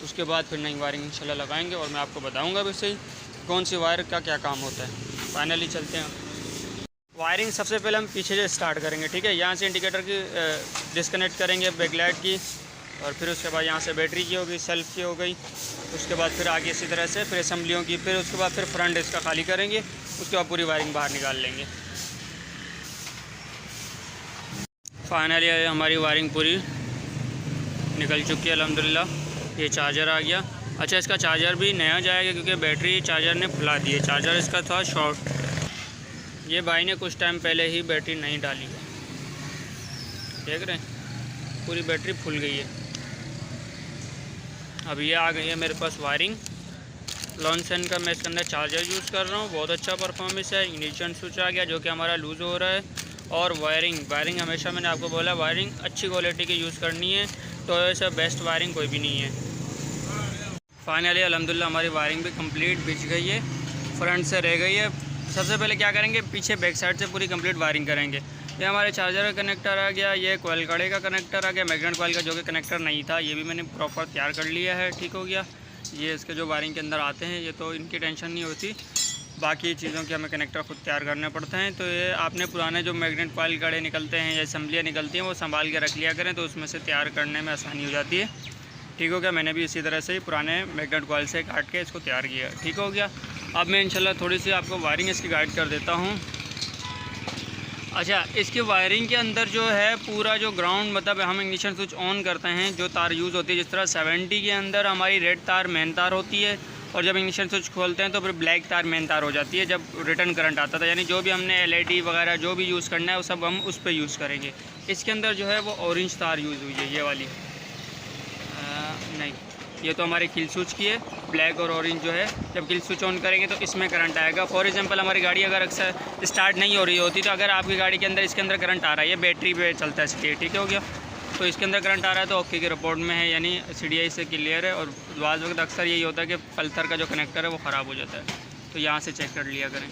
उसके बाद फिर नई वायरिंग इंशाल्लाह लगाएंगे और मैं आपको बताऊंगा भी सही कौन सी वायर का क्या काम होता है। फाइनली चलते हैं। वायरिंग सबसे पहले हम पीछे से स्टार्ट करेंगे, ठीक है। यहाँ से इंडिकेटर की डिस्कनेक्ट करेंगे, बैक लाइट की, और फिर उसके बाद यहाँ से बैटरी की हो गई, सेल्फ की हो गई, उसके बाद फिर आगे इसी तरह से फिर असम्बलियों की, फिर उसके बाद फिर फ्रंट इसका खाली करेंगे, उसके बाद पूरी वायरिंग बाहर निकाल लेंगे। फाइनली हमारी वायरिंग पूरी निकल चुकी है अल्हम्दुलिल्लाह। ये चार्जर आ गया। अच्छा, इसका चार्जर भी नया जाएगा क्योंकि बैटरी चार्जर ने फुला दी है, चार्जर इसका था शॉर्ट। ये भाई ने कुछ टाइम पहले ही बैटरी नहीं डाली है, देख रहे हैं पूरी बैटरी फुल गई है। अब ये आ गई है मेरे पास वायरिंग लॉन्सन का, मैं इसके अंदर चार्जर यूज़ कर रहा हूँ, बहुत अच्छा परफॉर्मेंस है। इग्निशन स्विच आ गया जो कि हमारा लूज़ हो रहा है, और वायरिंग हमेशा मैंने आपको बोला वायरिंग अच्छी क्वालिटी की यूज़ करनी है, तो ऐसा बेस्ट वायरिंग कोई भी नहीं है। फाइनली अल्हम्दुलिल्लाह हमारी वायरिंग भी कंप्लीट बिछ गई है, फ्रंट से रह गई है। सबसे पहले क्या करेंगे, पीछे बैक साइड से पूरी कंप्लीट वायरिंग करेंगे। ये हमारे चार्जर का कनेक्टर आ गया, ये कोयल कड़े का कनेक्टर आ गया, मैग्नेट कोयल का जो कि कनेक्टर नहीं था, ये भी मैंने प्रॉपर तैयार कर लिया है, ठीक हो गया। ये इसके जो वायरिंग के अंदर आते हैं ये तो इनकी टेंशन नहीं होती, बाकी चीज़ों के हमें कनेक्टर खुद तैयार करने पड़ते हैं। तो ये आपने पुराने जो मैग्नेट कोयल कड़े निकलते हैं या असम्बलियाँ निकलती हैं वो संभाल के रख लिया करें, तो उसमें से तैयार करने में आसानी हो जाती है, ठीक हो गया। मैंने भी इसी तरह से ही पुराने मैग्नेट कॉइल से काट के इसको तैयार किया। ठीक हो गया। अब मैं इंशाल्लाह थोड़ी सी आपको वायरिंग इसकी गाइड कर देता हूँ। अच्छा, इसकी वायरिंग के अंदर जो है पूरा जो ग्राउंड मतलब हम इग्निशन स्विच ऑन करते हैं, जो तार यूज़ होती है, जिस तरह 70 के अंदर हमारी रेड तार मेन तार होती है और जब इग्निशन स्विच खोलते हैं तो फिर ब्लैक तार मेन तार हो जाती है जब रिटर्न करंट आता था। यानी जो भी हमने LED वगैरह जो भी यूज़ करना है वो सब हम उस पर यूज़ करेंगे। इसके अंदर जो है वो ऑरेंज तार यूज़ हुई है, ये वाली नहीं, ये तो हमारे किल स्विच की है। ब्लैक और ऑरेंज जो है जब किल स्विच ऑन करेंगे तो इसमें करंट आएगा। फॉर एग्जांपल हमारी गाड़ी अगर अक्सर स्टार्ट नहीं हो रही होती तो अगर आपकी गाड़ी के अंदर इसके अंदर करंट आ रहा है, ये बैटरी पे चलता है इसलिए, ठीक हो गया, तो इसके अंदर करंट आ रहा है तो ओके की रिपोर्ट में है, यानी CDI से क्लियर है। और बाज़ वक्त अक्सर यही होता है कि पल्सर का जो कनेक्टर है वो ख़राब हो जाता है, तो यहाँ से चेक कर लिया करें।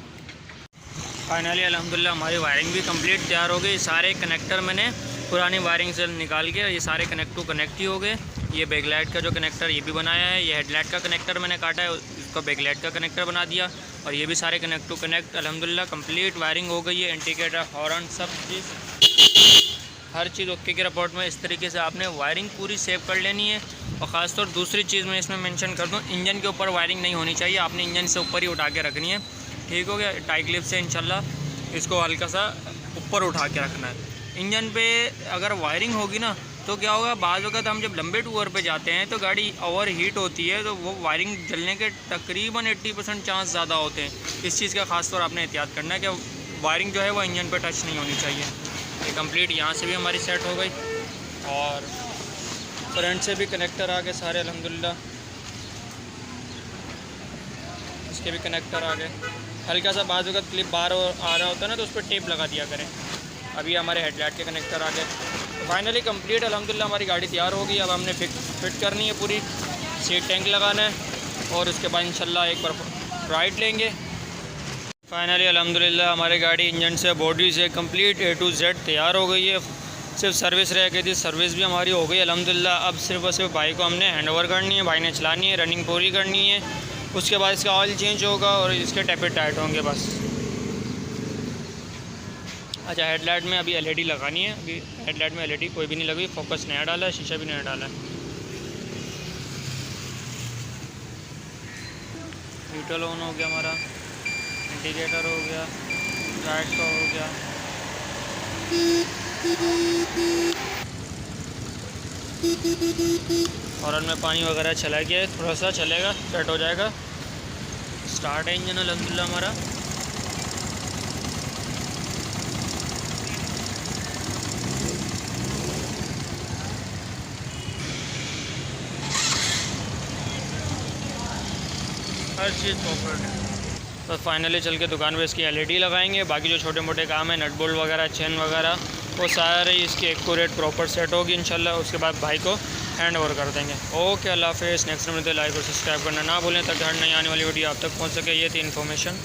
फाइनली अल्हम्दुलिल्लाह हमारी वायरिंग भी कंप्लीट तैयार हो गई। सारे कनेक्टर मैंने पुरानी वायरिंग से निकाल के ये सारे कनेक्ट टू कनेक्ट ही हो गए। ये बैकलाइट का जो कनेक्टर ये भी बनाया है, ये हेडलाइट का कनेक्टर मैंने काटा है, इसको बैकलाइट का कनेक्टर बना दिया। और ये भी सारे कनेक्ट टू कनेक्ट अल्हम्दुलिल्लाह कंप्लीट वायरिंग हो गई है। इंडिकेटर, हॉर्न, सब चीज़, हर चीज़ ओके की रिपोर्ट में। इस तरीके से आपने वायरिंग पूरी सेव कर लेनी है। और ख़ासतौर दूसरी चीज़ मैं इसमें मेंशन कर दूं, इंजन के ऊपर वायरिंग नहीं होनी चाहिए, आपने इंजन से ऊपर ही उठा के रखनी है। ठीक हो गया। टाई क्लिप से इंशाल्लाह इसको हल्का सा ऊपर उठा के रखना है। इंजन पे अगर वायरिंग होगी ना तो क्या होगा, बाज़ वक़्त हम जब लंबे टूर पे जाते हैं तो गाड़ी ओवर हीट होती है, तो वो वायरिंग जलने के तकरीबन 80% चांस ज़्यादा होते हैं। इस चीज़ का ख़ास तौर आपने एहतियात करना है कि वायरिंग जो है वो इंजन पे टच नहीं होनी चाहिए। ये कंप्लीट यहाँ से भी हमारी सेट हो गई और फ्रंट से भी कनेक्टर आ गए सारे अल्हम्दुलिल्लाह। इसके भी कनेक्टर आ गए। हल्का सा बाज़ वक़्त क्लिप बाहर आ रहा होता है ना तो उस पर टेप लगा दिया करें। अभी हमारे हेडलाइट के कनेक्टर आ गए। तो फाइनली कंप्लीट अल्हम्दुलिल्लाह हमारी गाड़ी तैयार हो गई। अब हमने फिट करनी है पूरी, सीट टैंक लगाना है और उसके बाद इंशाल्लाह एक बार राइड लेंगे। फाइनली अल्हम्दुलिल्लाह हमारी गाड़ी इंजन से बॉडी से कंप्लीट A to Z तैयार हो गई है। सिर्फ सर्विस रह गई थी, सर्विस भी हमारी हो गई अल्हम्दुलिल्लाह। अब सिर्फ और सिर्फ भाई को हमने हैंड ओवर करनी है, भाई ने चलानी है, रनिंग पूरी करनी है। उसके बाद इसका ऑयल चेंज होगा और इसके टैपेट टाइट होंगे बस। अच्छा, हेडलाइट में अभी LED लगानी है। अभी हेडलाइट में LED कोई भी नहीं लगी, फोकस नया डाला है, शीशा भी नया डाला है। न्यूट्रल ऑन हो गया हमारा, इंडिकेटर हो गया, राइट का हो गया। हॉर्न में पानी वगैरह चला गया है, थोड़ा सा चलेगा, सेट हो जाएगा। स्टार्ट है इंजन अल्हम्दुलिल्लाह हमारा। हर चीज़ प्रॉपर है। तो फाइनली चल के दुकान पे इसकी LED लगाएंगे। बाकी जो छोटे मोटे काम है, नट बोल्ट वगैरह, चेन वगैरह, वो सारे इसकी एक्यूरेट प्रॉपर सेट होगी इंशाल्लाह। उसके बाद भाई को हैंड ओवर कर देंगे। ओके, अल्लाह हाफ़िज़। नेक्स्ट में लाइक और सब्सक्राइब करना ना भूलें ताकि हर नई आने वाली वीडियो आप तक पहुंच सके। ये थी इन्फॉर्मेशन।